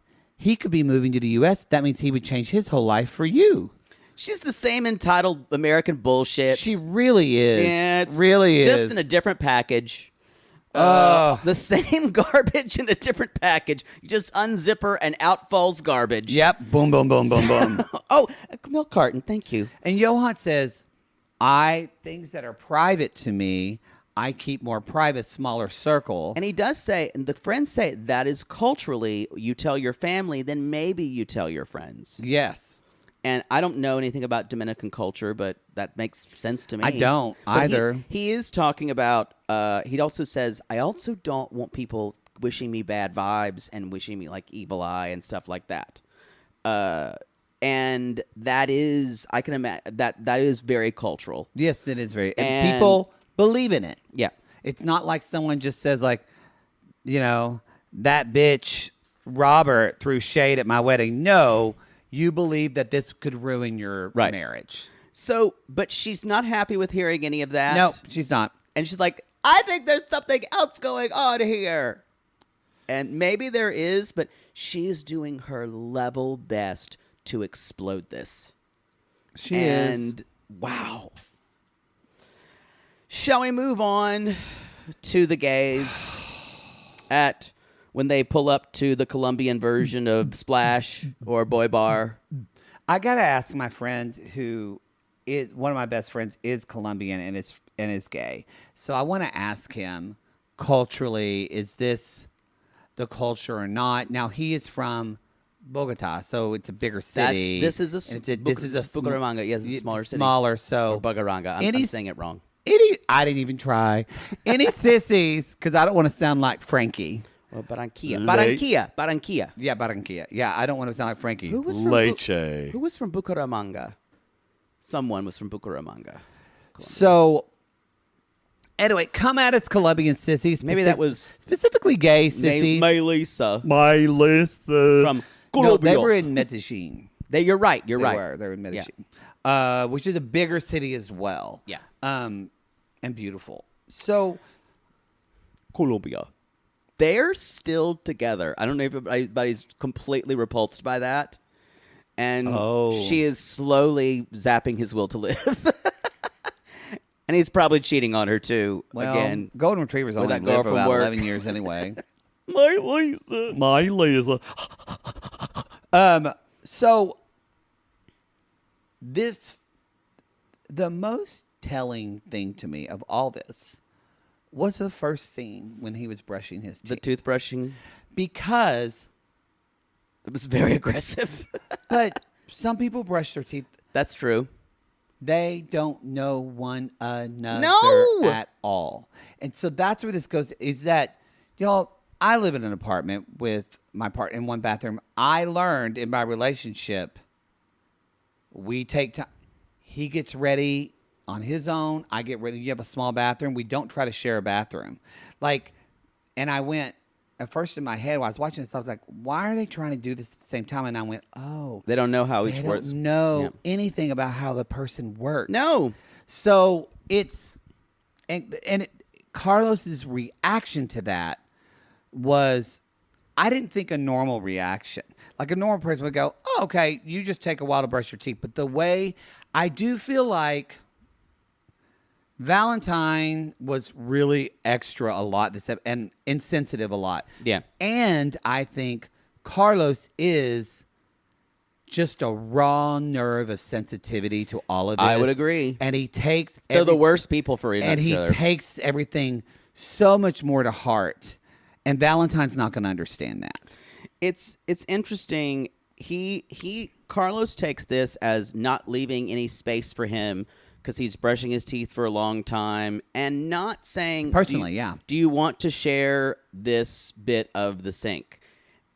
Speaker 2: he could be moving to the U.S. That means he would change his whole life for you.
Speaker 1: She's the same entitled American bullshit.
Speaker 2: She really is.
Speaker 1: Yeah, it's
Speaker 2: really
Speaker 1: just
Speaker 2: is.
Speaker 1: in a different package.
Speaker 2: Oh.
Speaker 1: The same garbage in a different package. You just unzip her and out falls garbage.
Speaker 2: Yep. Boom, boom, boom, boom, boom.
Speaker 1: Oh, a milk carton. Thank you.
Speaker 2: And Yohan says, things that are private to me, I keep more private, smaller circle.
Speaker 1: And he does say, and the friends say, that is culturally, you tell your family, then maybe you tell your friends.
Speaker 2: Yes.
Speaker 1: And I don't know anything about Dominican culture, but that makes sense to me.
Speaker 2: I don't either.
Speaker 1: He is talking about, he also says, I also don't want people wishing me bad vibes and wishing me like evil eye and stuff like that. And that is, I can imagine, that is very cultural.
Speaker 2: Yes, it is very. And
Speaker 1: And-
Speaker 2: people believe in it.
Speaker 1: Yeah.
Speaker 2: It's not like someone just says, like, that bitch Robert threw shade at my wedding. No, you believe that this could ruin your marriage.
Speaker 1: So, but she's not happy with hearing any of that.
Speaker 2: No, she's not.
Speaker 1: And she's like, I think there's something else going on here. And maybe there is, but she's doing her level best to explode this.
Speaker 2: She is.
Speaker 1: And wow. Shall we move on to the gays at when they pull up to the Colombian version of Splash or Boy Bar?
Speaker 2: I gotta ask my friend who is one of my best friends is Colombian and is gay. So I want to ask him culturally, is this the culture or not? Now he is from Bogota, so it's a bigger city.
Speaker 1: This is a Bucaramanga. Yes, it's a smaller city.
Speaker 2: Smaller, so
Speaker 1: Or Bugaranga. I'm saying it wrong.
Speaker 2: I didn't even try. Any sissies, because I don't want to sound like Frankie.
Speaker 1: Well, Barranquilla.
Speaker 2: Yeah, Barranquilla. Yeah, I don't want to sound like Frankie.
Speaker 1: Who was from
Speaker 2: Leche.
Speaker 1: Who was from Bucaramanga? Someone was from Bucaramanga.
Speaker 2: So, anyway, come at us, Colombian sissies.
Speaker 1: Maybe that was
Speaker 2: specifically gay sissies.
Speaker 1: Maylisa
Speaker 2: From
Speaker 1: Colombia.
Speaker 2: No, they were in Medellin.
Speaker 1: You're right.
Speaker 2: They were in Medellin, which is a bigger city as well.
Speaker 1: Yeah.
Speaker 2: And beautiful. So,
Speaker 1: Colombia. They're still together. I don't know if anybody's completely repulsed by that. And she is slowly zapping his will to live. And he's probably cheating on her, too.
Speaker 2: Well,
Speaker 1: again.
Speaker 2: golden retrievers only
Speaker 1: that
Speaker 2: live
Speaker 1: girl
Speaker 2: for
Speaker 1: from
Speaker 2: about
Speaker 1: work.
Speaker 2: 11 years anyway.
Speaker 1: My Lisa.
Speaker 2: So, the most telling thing to me of all this was the first scene when he was brushing his teeth.
Speaker 1: The toothbrushing.
Speaker 2: Because
Speaker 1: it was very aggressive.
Speaker 2: But some people brush their teeth.
Speaker 1: That's true.
Speaker 2: They don't know one another at all. And so that's where this goes, is that, I live in an apartment with my partner in one bathroom. I learned in my relationship, we take time. He gets ready on his own. I get ready. You have a small bathroom. We don't try to share a bathroom. And I went, at first in my head, while I was watching this, I was like, why are they trying to do this at the same time? And I went,
Speaker 1: they don't know how each works.
Speaker 2: They don't know anything about how the person works.
Speaker 1: No.
Speaker 2: So it's, Carlos's reaction to that was, I didn't think a normal reaction. Like a normal person would go, oh, okay, you just take a while to brush your teeth. But the way, I do feel like VaLentine was really extra a lot and insensitive a lot.
Speaker 1: Yeah.
Speaker 2: And I think Carlos is just a raw nerve of sensitivity to all of this.
Speaker 1: I would agree.
Speaker 2: And he takes...
Speaker 1: They're the worst people for each other.
Speaker 2: And he takes everything so much more to heart. And VaLentine's not going to understand that.
Speaker 1: It's interesting. Carlos takes this as not leaving any space for him because he's brushing his teeth for a long time and not saying
Speaker 2: personally,
Speaker 1: do you want to share this bit of the sink?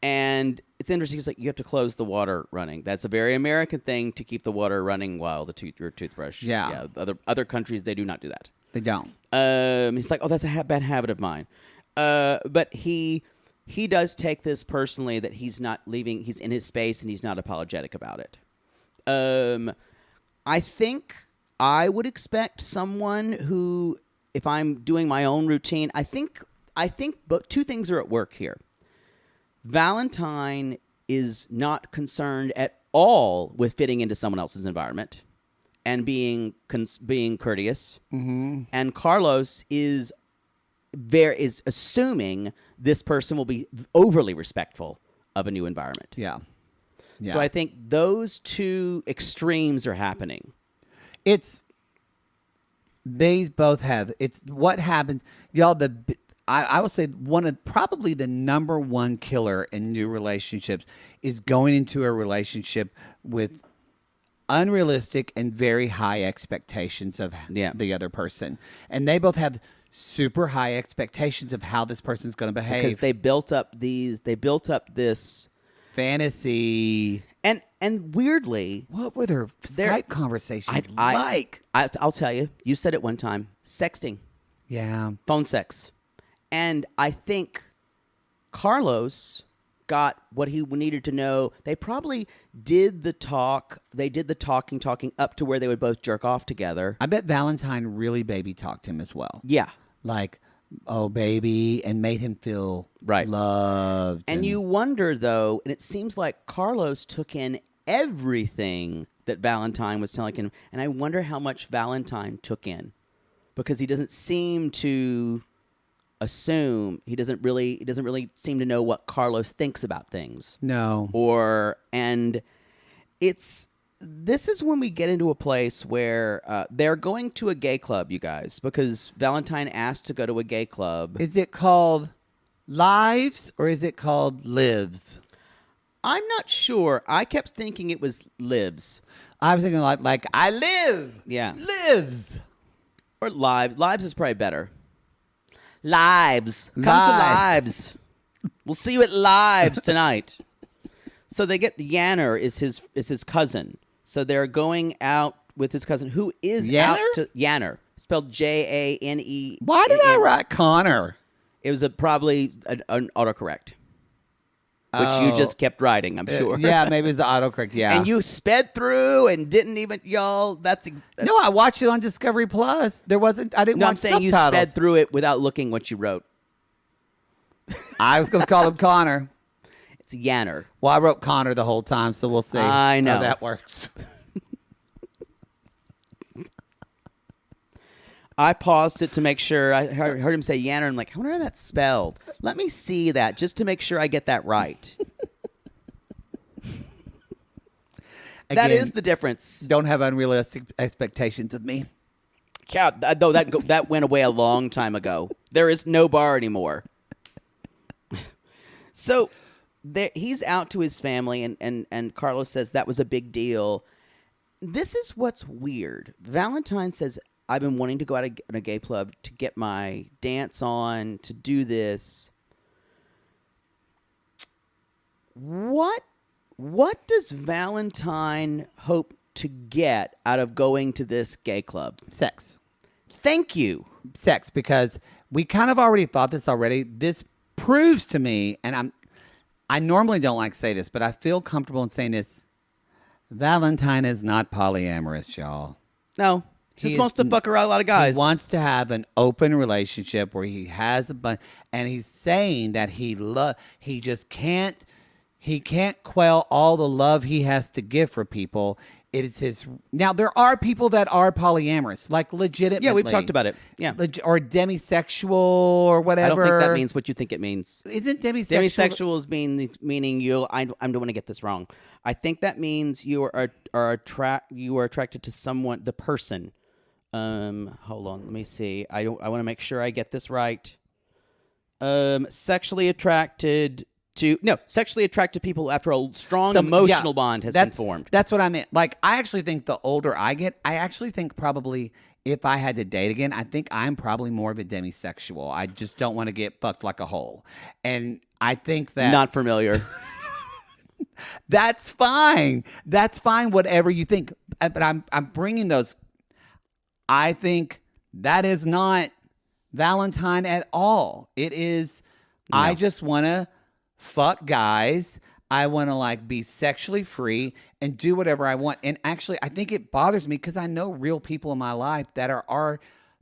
Speaker 1: And it's interesting. It's like you have to close the water running. That's a very American thing to keep the water running while your toothbrush.
Speaker 2: Yeah.
Speaker 1: Other countries they do not do that.
Speaker 2: They don't.
Speaker 1: He's like, oh, that's a bad habit of mine. But he does take this personally that he's not leaving. He's in his space and he's not apologetic about it. I think I would expect someone who, if I'm doing my own routine, I think but two things are at work here. VaLentine is not concerned at all with fitting into someone else's environment and being courteous. Mm-hmm. And Carlos is assuming this person will be overly respectful of a new environment.
Speaker 2: Yeah.
Speaker 1: So I think those two extremes are happening.
Speaker 2: They both have. It's what happens, y'all. I would say probably the number one killer in new relationships is going into a relationship with unrealistic and very high expectations of the other person, and they both have super high expectations of how this person's going to behave
Speaker 1: because they built up this
Speaker 2: fantasy.
Speaker 1: And weirdly,
Speaker 2: what were their Skype conversations like?
Speaker 1: I'll tell you. You said it one time. Sexting.
Speaker 2: Yeah.
Speaker 1: Phone sex. And I think Carlos got what he needed to know. They probably did the talk. They did the talking up to where they would both jerk off together.
Speaker 2: I bet VaLentine really baby talked him as well.
Speaker 1: Yeah.
Speaker 2: Like, oh, baby, and made him feel loved.
Speaker 1: And you wonder, though, and it seems like Carlos took in everything that VaLentine was telling him, and I wonder how much VaLentine took in, because he doesn't seem to assume, he doesn't really seem to know what Carlos thinks about things.
Speaker 2: No.
Speaker 1: And this is when we get into a place where they're going to a gay club, you guys, because VaLentine asked to go to a gay club.
Speaker 2: Is it called Lives or is it called Lives?
Speaker 1: I'm not sure. I kept thinking it was Lives.
Speaker 2: I was thinking like I live.
Speaker 1: Yeah.
Speaker 2: Lives.
Speaker 1: Or Lives. Lives is probably better. Lives. Come to Lives. We'll see you at Lives tonight. So they get Yanner is his cousin. So they're going out with his cousin, who is Yanner, spelled Jane.
Speaker 2: Why did I write Connor?
Speaker 1: It was probably an autocorrect, which you just kept writing, I'm sure.
Speaker 2: Yeah, maybe it's the autocorrect. Yeah,
Speaker 1: and you sped through and didn't even That's
Speaker 2: no. I watched it on Discovery Plus. There wasn't. I didn't.
Speaker 1: No,
Speaker 2: watch
Speaker 1: I'm saying
Speaker 2: subtitles.
Speaker 1: You sped through it without looking what you wrote.
Speaker 2: I was going to call him Connor.
Speaker 1: It's Yanner.
Speaker 2: Well, I wrote Connor the whole time, so we'll see
Speaker 1: I know
Speaker 2: how that works.
Speaker 1: I paused it to make sure. I heard him say Yanner. I'm like, I wonder how that's spelled. Let me see that just to make sure I get that right. That is the difference.
Speaker 2: Don't have unrealistic expectations of me.
Speaker 1: Yeah, though that went away a long time ago. There is no bar anymore. So he's out to his family, and Carlos says that was a big deal. This is what's weird. VaLentine says, I've been wanting to go out in a gay club to get my dance on, to do this. What does VaLentine hope to get out of going to this gay club?
Speaker 2: Sex.
Speaker 1: Thank you.
Speaker 2: Sex, because we kind of already thought this already. This proves to me, and I normally don't like to say this, but I feel comfortable in saying this. VaLentine is not polyamorous, y'all.
Speaker 1: No. He just wants to fuck around a lot of guys.
Speaker 2: He wants to have an open relationship where he has a bunch, and he's saying that he just can't quell all the love he has to give for people. It is his. Now, there are people that are polyamorous, like legitimately.
Speaker 1: Yeah, we've talked about it. Yeah.
Speaker 2: Or demisexual or whatever.
Speaker 1: I don't think that means what you think it means.
Speaker 2: Isn't demisexual?
Speaker 1: Demisexual is meaning you. I don't want to get this wrong. I think that means you are attracted to someone, the person. Hold on, let me see. I want to make sure I get this right. Sexually attracted people after a strong emotional bond has been formed.
Speaker 2: That's what I meant. Like, I actually think the older I get, I actually think probably if I had to date again, I think I'm probably more of a demisexual. I just don't want to get fucked like a hole. And I think that...
Speaker 1: Not familiar.
Speaker 2: That's fine. That's fine, whatever you think. But I'm bringing those... I think that is not VaLentine at all. It is, no. I just want to fuck guys. I want to be sexually free and do whatever I want. And actually, I think it bothers me because I know real people in my life that are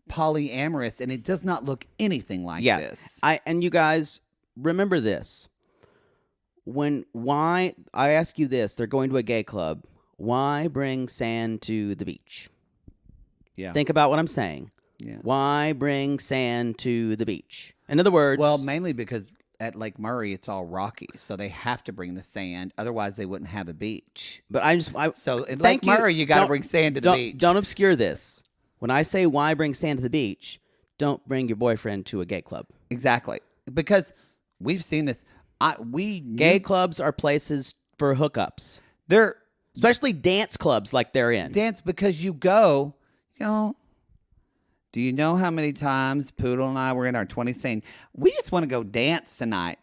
Speaker 2: polyamorous, and it does not look anything like this.
Speaker 1: And you guys, remember this. why I ask you this, they're going to a gay club. Why bring sand to the beach?
Speaker 2: Yeah.
Speaker 1: Think about what I'm saying.
Speaker 2: Yeah.
Speaker 1: Why bring sand to the beach? In other words,
Speaker 2: Well, mainly because at Lake Murray it's all rocky, so they have to bring the sand. Otherwise, they wouldn't have a beach.
Speaker 1: but
Speaker 2: So at Lake Murray, you got to
Speaker 1: Don't-
Speaker 2: bring sand to the beach.
Speaker 1: Don't obscure this. When I say why bring sand to the beach, don't bring your boyfriend to a gay club.
Speaker 2: Exactly, because we've seen this.
Speaker 1: Gay clubs are places for hookups,
Speaker 2: They're
Speaker 1: especially dance clubs like they're in.
Speaker 2: dance because you go, do you know how many times Poodle and I were in our 20s saying, we just want to go dance tonight?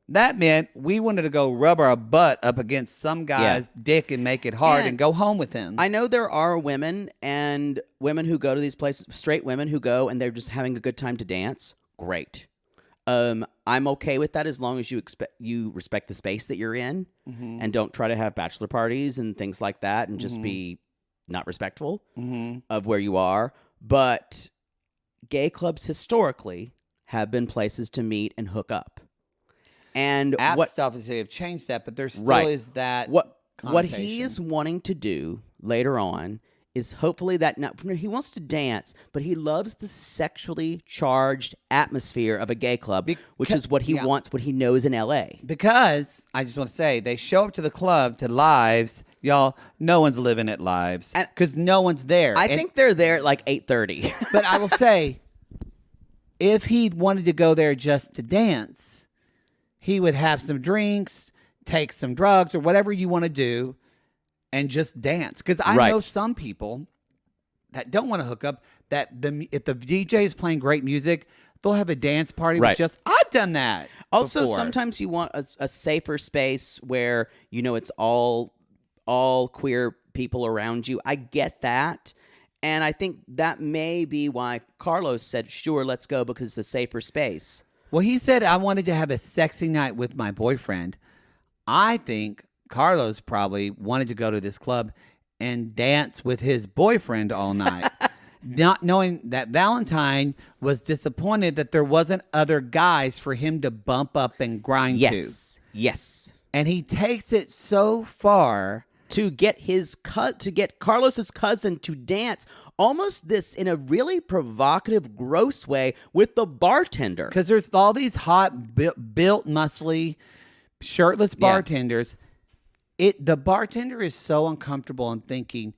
Speaker 2: That meant we wanted to go rub our butt up against some guy's dick and make it hard and go home with him.
Speaker 1: I know there are women who go to these places, straight women who go and they're just having a good time to dance. Great. I'm okay with that as long as you respect the space that you're in and don't try to have bachelor parties and things like that and just be not respectful of where you are. But gay clubs historically have been places to meet and hook up. And
Speaker 2: Apps obviously have changed that, but there still is that
Speaker 1: what
Speaker 2: connotation.
Speaker 1: he is wanting to do later on is hopefully that he wants to dance, but he loves the sexually charged atmosphere of a gay club, which is what he wants, what he knows in LA.
Speaker 2: Because I just want to say they show up to the club to lives, y'all. No one's living at lives because no one's there.
Speaker 1: I think they're there at like 8:30.
Speaker 2: But I will say, if he wanted to go there just to dance, he would have some drinks, take some drugs, or whatever you want to do, and just dance. Because I know some people that don't want to hook up, that if the DJ is playing great music, they'll have a dance party with just, I've done that.
Speaker 1: Also,
Speaker 2: before.
Speaker 1: sometimes you want a safer space where, it's all queer people around you. I get that. And I think that may be why Carlos said, sure, let's go because it's a safer space.
Speaker 2: Well, he said, I wanted to have a sexy night with my boyfriend. I think Carlos probably wanted to go to this club and dance with his boyfriend all night, not knowing that VaLentine was disappointed that there wasn't other guys for him to bump up and grind to.
Speaker 1: Yes.
Speaker 2: And he takes it so far
Speaker 1: to get Carlos's cousin to dance almost this in a really provocative, gross way with the bartender.
Speaker 2: Because there's all these hot, built, muscly, shirtless bartenders. The bartender is so uncomfortable and thinking,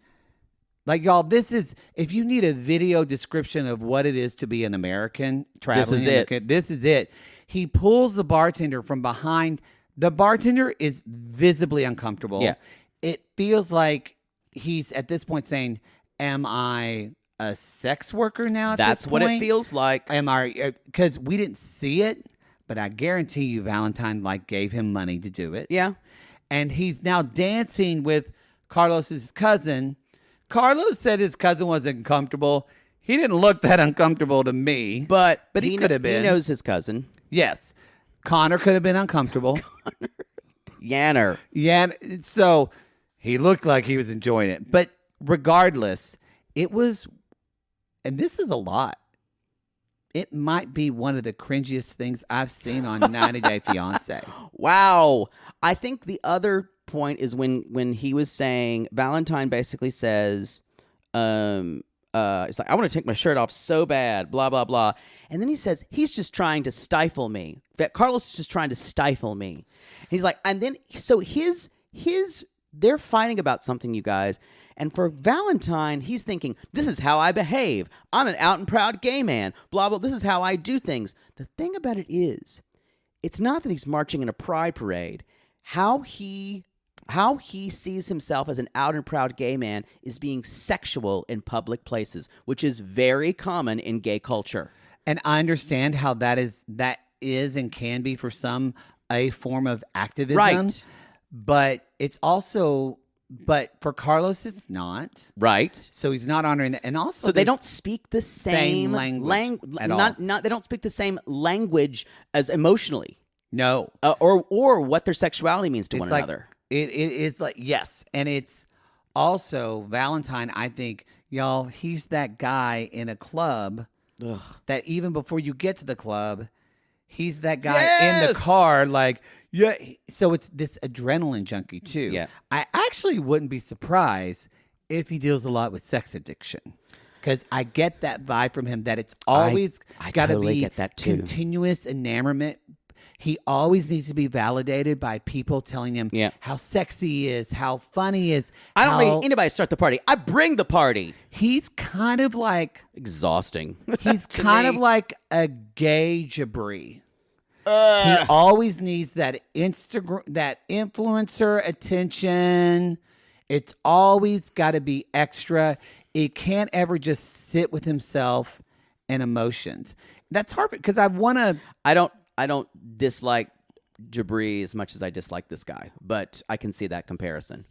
Speaker 2: like, y'all, this is, if you need a video description of what it is to be an American traveling, this is it. He pulls the bartender from behind. The bartender is visibly uncomfortable.
Speaker 1: Yeah.
Speaker 2: It feels like he's at this point saying, am I a sex worker now?
Speaker 1: That's what it feels like.
Speaker 2: Am I? Because we didn't see it, but I guarantee you, VaLentine gave him money to do it.
Speaker 1: Yeah,
Speaker 2: and he's now dancing with Carlos's cousin. Carlos said his cousin wasn't comfortable. He didn't look that uncomfortable to me,
Speaker 1: but
Speaker 2: he could have been.
Speaker 1: He knows his cousin.
Speaker 2: Yes, Connor could have been uncomfortable.
Speaker 1: Yanner.
Speaker 2: So he looked like he was enjoying it, but regardless, it was, and this is a lot. It might be one of the cringiest things I've seen on 90 Day Fiancé.
Speaker 1: Wow. I think the other point is when he was saying, VaLentine basically says, it's like, I want to take my shirt off so bad, blah, blah, blah. And then he says, he's just trying to stifle me. That Carlos is just trying to stifle me. He's like, and then, so they're fighting about something, you guys. And for VaLentine, he's thinking, this is how I behave. I'm an out and proud gay man. Blah, blah. This is how I do things. The thing about it is, it's not that he's marching in a pride parade. How he sees himself as an out and proud gay man is being sexual in public places, which is very common in gay culture.
Speaker 2: And I understand how that is and can be for some a form of activism. Right. But it's also... But for Carlos, it's not.
Speaker 1: Right.
Speaker 2: So he's not honoring that. And also,
Speaker 1: so they don't speak the same
Speaker 2: language at all.
Speaker 1: They don't speak the same language as emotionally.
Speaker 2: No.
Speaker 1: Or what their sexuality means to one another.
Speaker 2: It's like, yes. And it's also VaLentine, I think, y'all, he's that guy in a club that even before you get to the club, he's that guy in the car, like, Yeah, so it's this adrenaline junkie too.
Speaker 1: Yeah.
Speaker 2: I actually wouldn't be surprised if he deals a lot with sex addiction. Because I get that vibe from him that it's always
Speaker 1: I
Speaker 2: got to
Speaker 1: totally
Speaker 2: be
Speaker 1: get that too.
Speaker 2: continuous enamorment. He always needs to be validated by people telling him how sexy he is, how funny he is.
Speaker 1: I don't need anybody to start the party. I bring the party.
Speaker 2: He's kind of like
Speaker 1: Exhausting.
Speaker 2: he's
Speaker 1: to
Speaker 2: kind
Speaker 1: me.
Speaker 2: of like a gay Jabri. He always needs that influencer attention. It's always got to be extra. It can't ever just sit with himself and emotions. That's hard because I want to.
Speaker 1: I don't dislike Jabri as much as I dislike this guy, but I can see that comparison.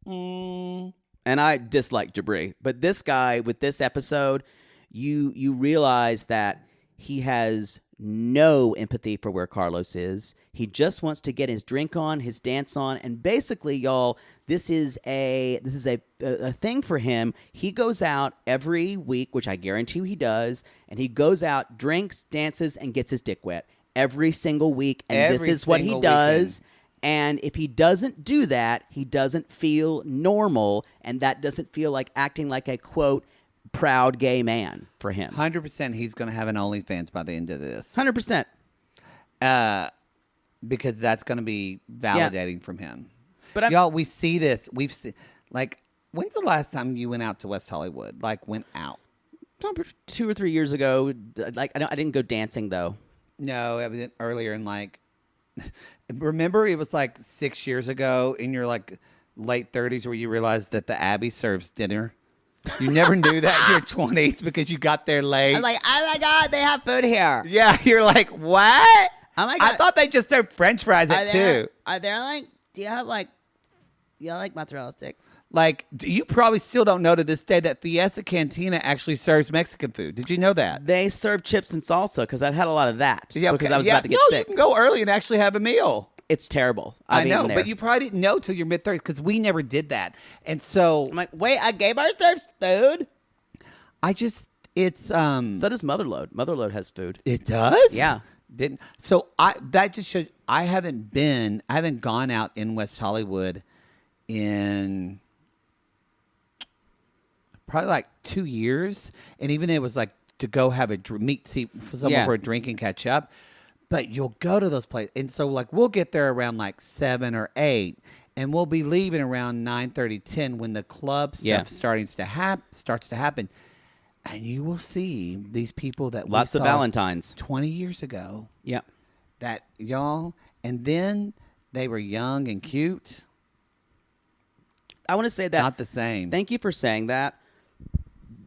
Speaker 1: And I dislike Jabri, but this guy with this episode, you realize that he has no empathy for where Carlos is. He just wants to get his drink on, his dance on, and basically, y'all, this is a thing for him. He goes out every week, which I guarantee he does, and he goes out, drinks, dances, and gets his dick wet every single week, and this is what he does. And if he doesn't do that, he doesn't feel normal, and that doesn't feel like acting like a, quote, proud gay man for him.
Speaker 2: 100% he's going to have an OnlyFans by the end of this.
Speaker 1: 100%.
Speaker 2: Because that's going to be validating from him.
Speaker 1: But
Speaker 2: y'all, we see this. We've seen, like, when's the last time you went out to West Hollywood? Like, went out?
Speaker 1: 2 or 3 years ago. Like, I didn't go dancing, though.
Speaker 2: No, it was earlier in, like, remember it was like 6 years ago in your, like, late 30s where you realized that the Abbey serves dinner? You never knew that in your 20s because you got there late.
Speaker 1: I'm like, oh my God, they have food here.
Speaker 2: Yeah, you're like, what?
Speaker 1: Oh my God.
Speaker 2: I thought they just served French fries at 2.
Speaker 1: Are there like, do you have like mozzarella sticks?
Speaker 2: Like, you probably still don't know to this day that Fiesta Cantina actually serves Mexican food. Did you know that?
Speaker 1: They serve chips and salsa because I've had a lot of that.
Speaker 2: Yeah,
Speaker 1: because I was about to get
Speaker 2: You
Speaker 1: sick.
Speaker 2: can go early and actually have a meal.
Speaker 1: It's terrible.
Speaker 2: I know, but you probably didn't know till your mid-30s because we never did that. And so
Speaker 1: I'm like, wait, a gay bar serves food?
Speaker 2: It's
Speaker 1: So does Motherlode. Motherlode has food.
Speaker 2: It does?
Speaker 1: Yeah.
Speaker 2: That just shows I haven't gone out in West Hollywood in probably like 2 years, and even it was like to go have a meet see someone for a drink and catch up. But you'll go to those places, and so like we'll get there around like 7 or 8, and we'll be leaving around 9:30, 10 when the club stuff starts to happen, and you will see these people that
Speaker 1: Lots
Speaker 2: we
Speaker 1: of
Speaker 2: saw
Speaker 1: VaLentines
Speaker 2: 20 years ago.
Speaker 1: Yeah.
Speaker 2: That y'all, and then they were young and cute.
Speaker 1: I want to say that.
Speaker 2: Not the same.
Speaker 1: Thank you for saying that.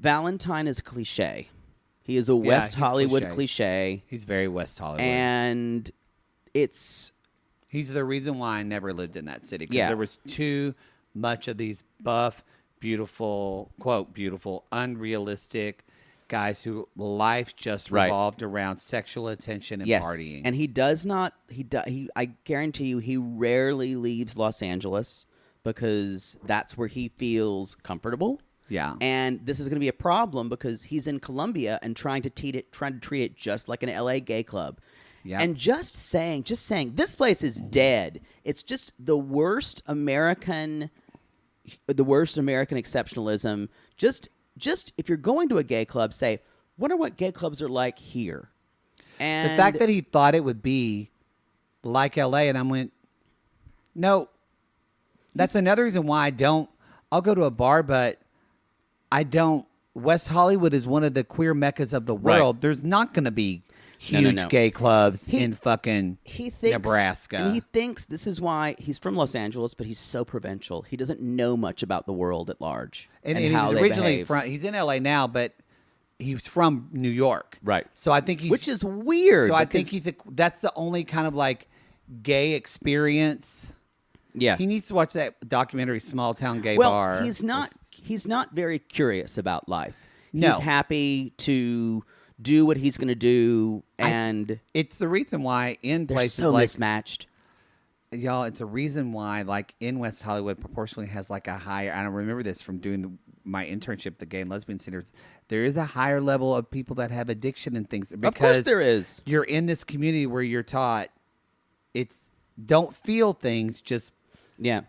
Speaker 1: VaLentine is a cliche. He is a West Hollywood cliche.
Speaker 2: He's very West Hollywood.
Speaker 1: And he's
Speaker 2: the reason why I never lived in that city. Because there was too much of these buff, beautiful, quote, beautiful, unrealistic guys who life just revolved around sexual attention and partying.
Speaker 1: And he does not, I guarantee you, he rarely leaves Los Angeles because that's where he feels comfortable.
Speaker 2: Yeah.
Speaker 1: And this is going to be a problem because he's in Colombia and trying to treat it just like an LA gay club. Yeah. And just saying this place is dead. It's just the worst American exceptionalism. Just if you're going to a gay club, say, wonder what gay clubs are like here. And
Speaker 2: the fact that he thought it would be like LA, and I went, no. That's another reason why I'll go to a bar, but I don't. West Hollywood is one of the queer meccas of the world. Right. There's not going to be huge gay clubs in fucking Nebraska.
Speaker 1: And he thinks this is why he's from Los Angeles, but he's so provincial. He doesn't know much about the world at large. And how
Speaker 2: he's
Speaker 1: they
Speaker 2: originally
Speaker 1: behave.
Speaker 2: from. He's in LA now, but he's from New York.
Speaker 1: Right.
Speaker 2: So I think
Speaker 1: which is weird.
Speaker 2: So I think that's the only kind of like gay experience.
Speaker 1: Yeah.
Speaker 2: He needs to watch that documentary, Small Town Gay Bar.
Speaker 1: He's not very curious about life.
Speaker 2: No.
Speaker 1: He's happy to do what he's going to do, and
Speaker 2: it's the reason why in places
Speaker 1: so
Speaker 2: like
Speaker 1: mismatched.
Speaker 2: Y'all, it's a reason why, like, in West Hollywood, proportionally has, like, a higher... I don't remember this from doing my internship at the Gay and Lesbian Centers. There is a higher level of people that have addiction and things. Because
Speaker 1: of course there is.
Speaker 2: You're in this community where you're taught it's don't feel things, just
Speaker 1: Yeah.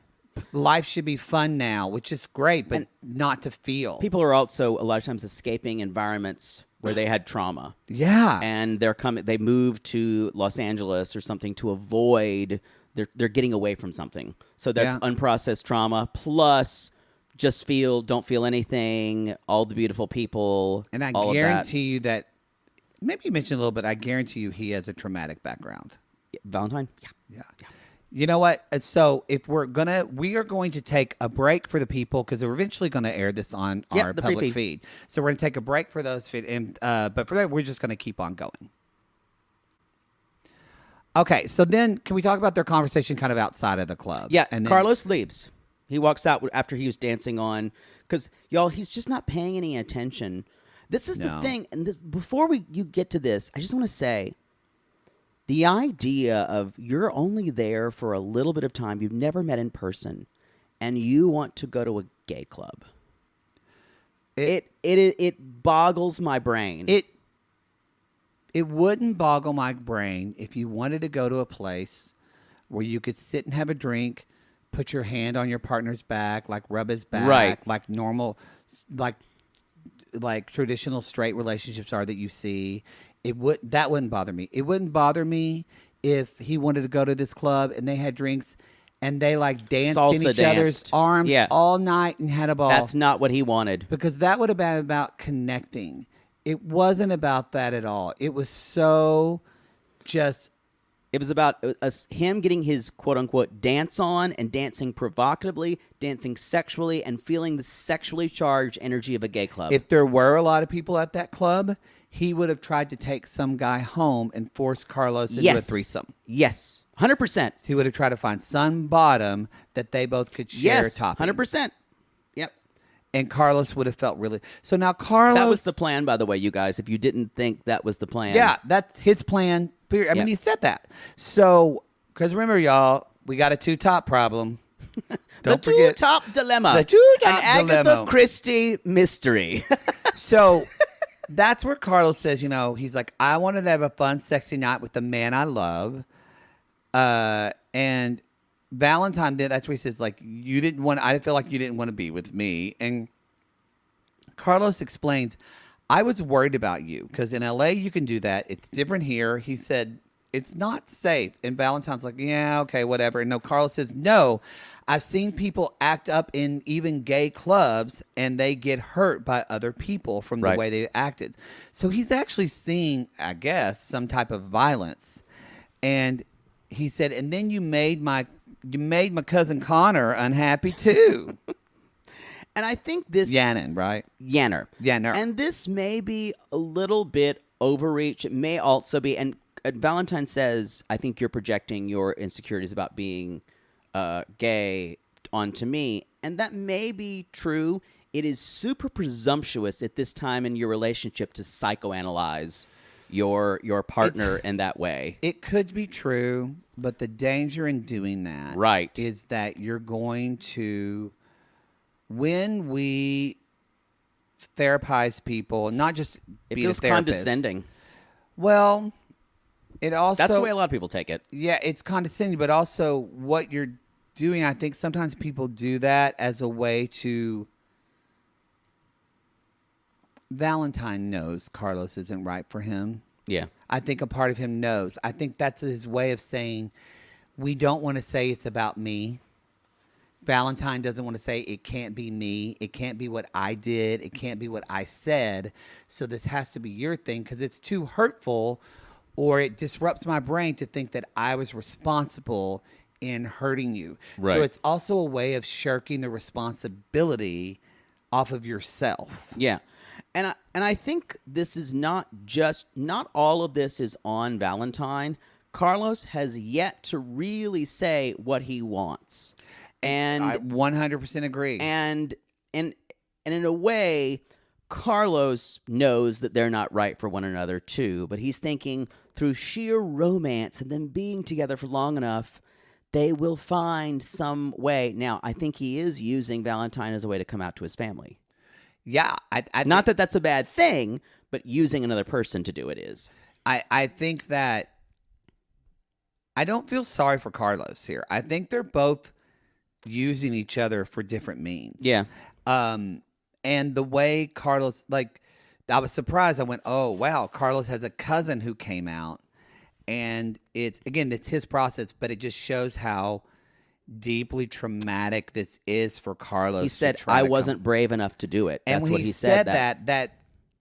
Speaker 2: life should be fun now, which is great, but not to feel.
Speaker 1: People are also a lot of times escaping environments where they had trauma.
Speaker 2: Yeah.
Speaker 1: And they moved to Los Angeles or something to avoid, they're getting away from something. So that's unprocessed trauma plus don't feel anything, all the beautiful people.
Speaker 2: And I
Speaker 1: all
Speaker 2: guarantee you that, maybe you mentioned a little bit, I guarantee you he has a traumatic background.
Speaker 1: VaLentine?
Speaker 2: Yeah. You know what? So if we are going to take a break for the people, because we're eventually going to air this on our public feed. So we're going to take a break for those feed, and but for that we're just going to keep on going. Okay, so then can we talk about their conversation kind of outside of the club?
Speaker 1: Yeah,
Speaker 2: and then,
Speaker 1: Carlos leaves. He walks out after he was dancing on, because y'all, he's just not paying any attention. This is the thing, and before you get to this, I just want to say, the idea of you're only there for a little bit of time, you've never met in person, and you want to go to a gay club. It boggles my brain.
Speaker 2: It wouldn't boggle my brain if you wanted to go to a place where you could sit and have a drink, put your hand on your partner's back, like rub his back,
Speaker 1: right,
Speaker 2: like normal, like traditional straight relationships are that you see. That wouldn't bother me. It wouldn't bother me if he wanted to go to this club and they had drinks and they like danced in each other's arms all night and had a ball.
Speaker 1: That's not what he wanted.
Speaker 2: Because that would have been about connecting. It wasn't about that at all. It was so just...
Speaker 1: It was about him getting his quote-unquote dance on and dancing provocatively, dancing sexually, and feeling the sexually charged energy of a gay club.
Speaker 2: If there were a lot of people at that club, he would have tried to take some guy home and force Carlos into a threesome.
Speaker 1: Yes, 100%.
Speaker 2: He would have tried to find some bottom that they both could share topping.
Speaker 1: 100%. Yep.
Speaker 2: And Carlos would have felt really... So now Carlos...
Speaker 1: That was the plan, by the way, you guys, if you didn't think that was the plan.
Speaker 2: Yeah, that's his plan. I mean, he said that. So, because remember, y'all, we got a two-top problem.
Speaker 1: The two-top dilemma.
Speaker 2: The two-top
Speaker 1: An
Speaker 2: dilemma.
Speaker 1: Agatha Christie mystery.
Speaker 2: So, that's where Carlos says, he's like, I wanted to have a fun, sexy night with the man I love. And VaLentine did. That's where he says, like, I feel like you didn't want to be with me. And Carlos explains, I was worried about you because in LA you can do that. It's different here. He said, it's not safe. And VaLentine's like, yeah, okay, whatever. And no, Carlos says, no, I've seen people act up in even gay clubs and they get hurt by other people from the way they acted. So he's actually seeing, I guess, some type of violence. And he said, and then you made my cousin Connor unhappy too.
Speaker 1: And I think this...
Speaker 2: Yanner, right?
Speaker 1: Yanner.
Speaker 2: And
Speaker 1: this may be a little bit overreach. It may also be... And VaLentine says, I think you're projecting your insecurities about being gay onto me. And that may be true. It is super presumptuous at this time in your relationship to psychoanalyze your partner in that way.
Speaker 2: It could be true, but the danger in doing that is that you're going to... When we therapize people, not just be a therapist. It feels
Speaker 1: condescending.
Speaker 2: Well, it also...
Speaker 1: That's the way a lot of people take it.
Speaker 2: Yeah, it's condescending, but also what you're doing, I think sometimes people do that as a way to... VaLentine knows Carlos isn't right for him.
Speaker 1: Yeah.
Speaker 2: I think a part of him knows. I think that's his way of saying, we don't want to say it's about me. VaLentine doesn't want to say it can't be me. It can't be what I did. It can't be what I said. So this has to be your thing because it's too hurtful or it disrupts my brain to think that I was responsible in hurting you.
Speaker 1: Right.
Speaker 2: So it's also a way of shirking the responsibility off of yourself.
Speaker 1: Yeah. And I think this is not all of this is on VaLentine. Carlos has yet to really say what he wants. And
Speaker 2: I 100% agree.
Speaker 1: And in a way, Carlos knows that they're not right for one another too, but he's thinking through sheer romance and them being together for long enough, they will find some way. Now, I think he is using VaLentine as a way to come out to his family.
Speaker 2: Yeah.
Speaker 1: Not that that's a bad thing, but using another person to do it is.
Speaker 2: I think that I don't feel sorry for Carlos here. I think they're both using each other for different means.
Speaker 1: Yeah.
Speaker 2: And the way Carlos, like, I was surprised. I went, oh, wow, Carlos has a cousin who came out. And it's his process, but it just shows how deeply traumatic this is for Carlos.
Speaker 1: He said, I wasn't brave enough to do it.
Speaker 2: And
Speaker 1: That's
Speaker 2: when
Speaker 1: what
Speaker 2: he
Speaker 1: said.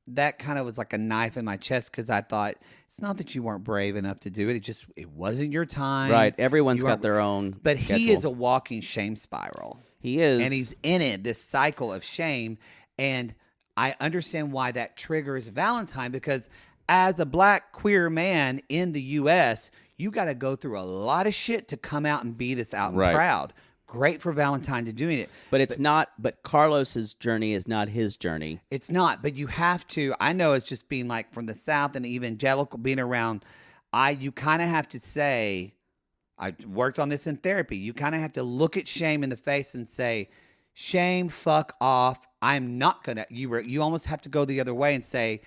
Speaker 2: That kind of was like a knife in my chest, because I thought, it's not that you weren't brave enough to do it. It wasn't your time.
Speaker 1: Right. Everyone's got their own
Speaker 2: But
Speaker 1: schedule.
Speaker 2: he is a walking shame spiral.
Speaker 1: He is.
Speaker 2: And he's in it, this cycle of shame. And I understand why that triggers VaLentine, because as a black queer man in the U.S., you got to go through a lot of shit to come out and be this out and proud. Great for VaLentine to doing it.
Speaker 1: But Carlos's journey is not his journey.
Speaker 2: It's not, but you have to. I know it's just being like from the South and evangelical, being around. You kind of have to say, I worked on this in therapy. You kind of have to look at shame in the face and say, shame, fuck off. I'm not going to. You almost have to go the other way and say,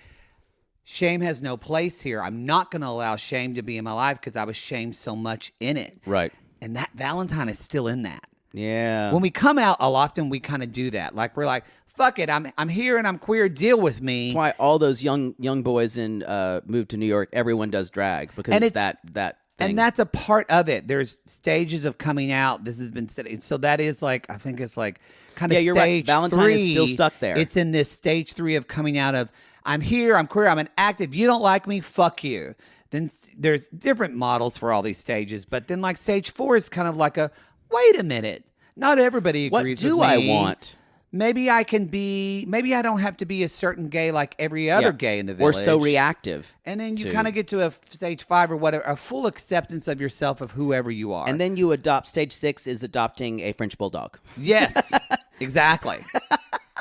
Speaker 2: shame has no place here. I'm not going to allow shame to be in my life because I was shamed so much in it.
Speaker 1: Right.
Speaker 2: And that VaLentine is still in that.
Speaker 1: Yeah.
Speaker 2: When we come out, often we kind of do that. Like, we're like, fuck it, I'm here and I'm queer, deal with me.
Speaker 1: That's why all those young boys in moved to New York, everyone does drag, because it's that thing.
Speaker 2: And that's a part of it. There's stages of coming out. This has been studied. So that is like, I think it's like kind of
Speaker 1: you're right.
Speaker 2: stage
Speaker 1: VaLentine
Speaker 2: 3.
Speaker 1: is still stuck there.
Speaker 2: It's in this stage 3 of coming out of, I'm here, I'm queer, I'm an active. You don't like me, fuck you. Then there's different models for all these stages. But then like stage 4 is kind of like a, wait a minute. Not everybody agrees with me.
Speaker 1: What do I want?
Speaker 2: Maybe I don't have to be a certain gay like every other gay in the village.
Speaker 1: Or so reactive.
Speaker 2: And then you kind of get to a stage 5 or whatever, a full acceptance of yourself, of whoever you are.
Speaker 1: And then you adopt, stage 6 is adopting a French bulldog.
Speaker 2: Yes, exactly.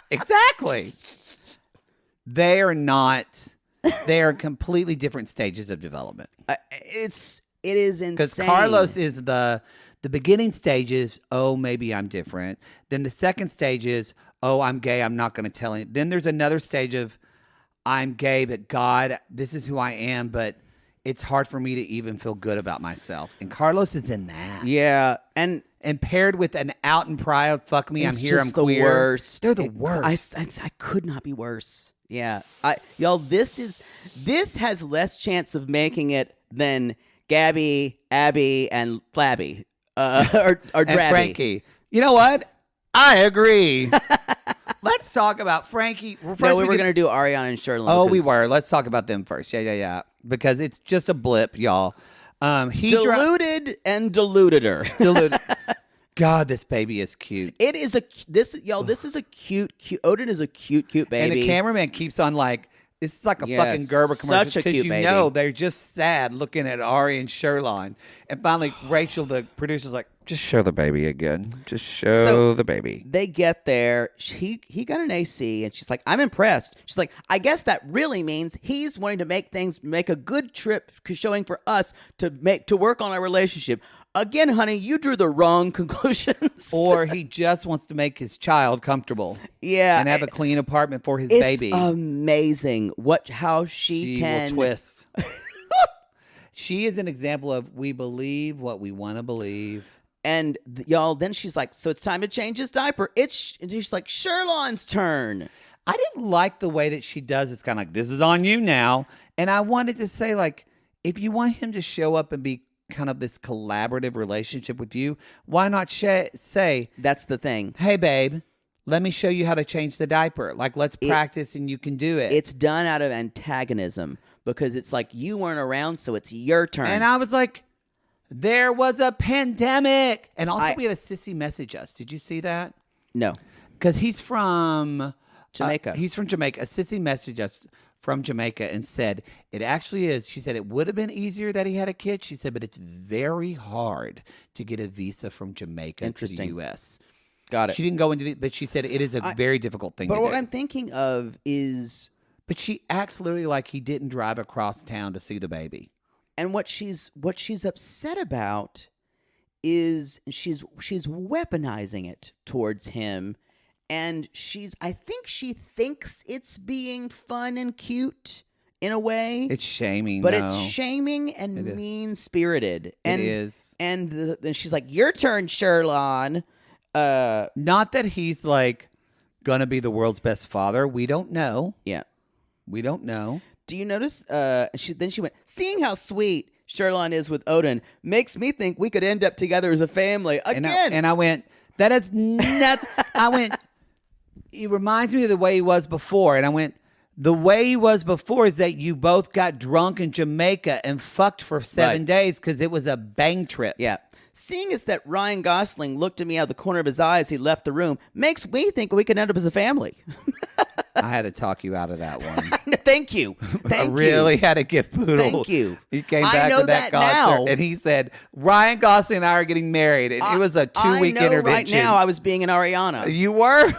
Speaker 2: Exactly. They are completely different stages of development.
Speaker 1: It is insane.
Speaker 2: Because Carlos is the beginning stage is, oh, maybe I'm different. Then the second stage is, oh, I'm gay, I'm not going to tell anyone. Then there's another stage of, I'm gay, but God, this is who I am, but it's hard for me to even feel good about myself. And Carlos is in that.
Speaker 1: Yeah, and
Speaker 2: paired with an out and proud, fuck me, I'm here, I'm
Speaker 1: the
Speaker 2: queer.
Speaker 1: Worst.
Speaker 2: They're the worst.
Speaker 1: I could not be worse. Yeah, y'all, this has less chance of making it than Gabby, Abby, and Flabby. Or
Speaker 2: and
Speaker 1: Drabby.
Speaker 2: Frankie. You know what? I agree. Let's talk about Frankie. Well,
Speaker 1: No, we were going to do Ariana and Sherlon.
Speaker 2: Oh, we were. Let's talk about them first. Yeah. Because it's just a blip, y'all.
Speaker 1: Diluted and diluted her.
Speaker 2: Diluted. God, this baby is cute.
Speaker 1: It is this is a cute. Odin is a cute baby.
Speaker 2: And the cameraman keeps on like, this is like a fucking Gerber commercial.
Speaker 1: Such a cute baby.
Speaker 2: Know they're just sad looking at Ari and Sherlon. And finally, Rachel, the producer's like, just show the baby again. Just show the baby.
Speaker 1: They get there. He got an AC, and she's like, I'm impressed. She's like, I guess that really means he's wanting to make a good trip showing for us to work on our relationship. Again, honey, you drew the wrong conclusions.
Speaker 2: Or he just wants to make his child comfortable.
Speaker 1: Yeah.
Speaker 2: And have a clean apartment for his
Speaker 1: it's
Speaker 2: baby.
Speaker 1: Amazing how she can
Speaker 2: will twist. She is an example of we believe what we want to believe.
Speaker 1: And y'all, then she's like, so it's time to change his diaper. And she's like, Sherlon's turn.
Speaker 2: I didn't like the way that she does. It's kind of like, this is on you now. And I wanted to say, like, if you want him to show up and be kind of this collaborative relationship with you, why not say,
Speaker 1: that's the thing.
Speaker 2: Hey, babe, let me show you how to change the diaper. Like, let's practice and you can do it.
Speaker 1: It's done out of antagonism because it's like you weren't around, so it's your turn.
Speaker 2: And I was like, there was a pandemic. And also we had a sissy message us. Did you see that?
Speaker 1: No.
Speaker 2: Because he's from
Speaker 1: Jamaica.
Speaker 2: He's from Jamaica. A sissy messaged us from Jamaica and said, it actually is. She said, it would have been easier that he had a kid. She said, but it's very hard to get a visa from Jamaica to the U.S.
Speaker 1: Got it.
Speaker 2: She didn't go into it, but she said it is a very difficult thing to do.
Speaker 1: But what I'm thinking of is...
Speaker 2: But she acts literally like he didn't drive across town to see the baby.
Speaker 1: And what she's upset about is she's weaponizing it towards him. And I think she thinks it's being fun and cute. in a way.
Speaker 2: It's shaming,
Speaker 1: but
Speaker 2: though.
Speaker 1: it's shaming and mean-spirited. And,
Speaker 2: it is.
Speaker 1: And then she's like, "Your turn, Sherlon."
Speaker 2: Not that he's like gonna be the world's best father. We don't know.
Speaker 1: Yeah,
Speaker 2: we don't know.
Speaker 1: Do you notice? She went, "Seeing how sweet Sherlon is with Odin makes me think we could end up together as a family again."
Speaker 2: And I went, "That is not." I went, "He reminds me of the way he was before." And I went, "The way he was before is that you both got drunk in Jamaica and fucked for 7 days because it was a bang trip."
Speaker 1: Yeah. Seeing as that Ryan Gosling looked at me out of the corner of his eye as he left the room makes me think we could end up as a family.
Speaker 2: I had to talk you out of that one.
Speaker 1: Thank you.
Speaker 2: I really had to give Poodle.
Speaker 1: Thank you.
Speaker 2: He came back to that concert
Speaker 1: now.
Speaker 2: and he said, "Ryan Gosling and I are getting married." And it was a 2-week intervention.
Speaker 1: Right now I was being an Ariana.
Speaker 2: You were?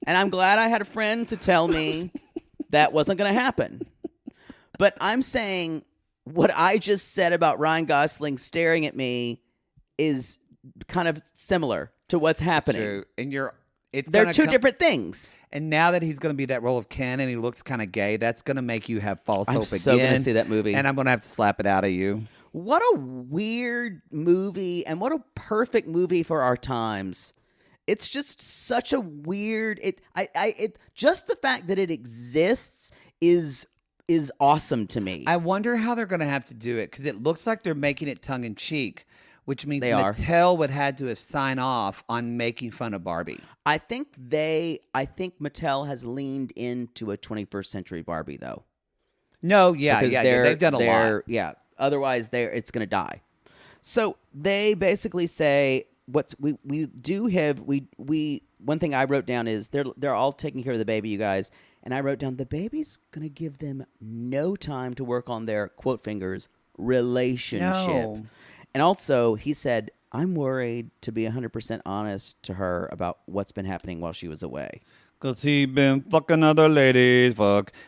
Speaker 1: And I'm glad I had a friend to tell me that wasn't going to happen. But I'm saying what I just said about Ryan Gosling staring at me is kind of similar to what's happening.
Speaker 2: True. And
Speaker 1: they're two different things.
Speaker 2: And now that he's going to be that role of Ken and he looks kind of gay, that's going to make you have false hope again.
Speaker 1: I'm so going to see that movie.
Speaker 2: And I'm going to have to slap it out of you.
Speaker 1: What a weird movie and what a perfect movie for our times. It's just such a weird just the fact that it exists is awesome to me.
Speaker 2: I wonder how they're going to have to do it because it looks like they're making it tongue in cheek, which means Mattel would have to have signed off on making fun of Barbie.
Speaker 1: I think Mattel has leaned into a 21st century Barbie though.
Speaker 2: No, yeah, they've done a lot.
Speaker 1: Yeah, otherwise it's going to die. So they basically say we do have one thing I wrote down is they're all taking care of the baby, you guys, and I wrote down the baby's going to give them no time to work on their quote fingers relationship. No. And also, he said, "I'm worried to be 100% honest to her about what's been happening while she was away."
Speaker 2: Cause he been fucking other ladies,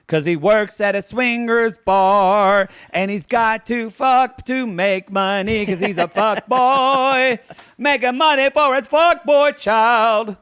Speaker 2: cause he works at a swingers bar, and he's got to fuck to make money, cause he's a fuck boy, making money for his fuck boy child.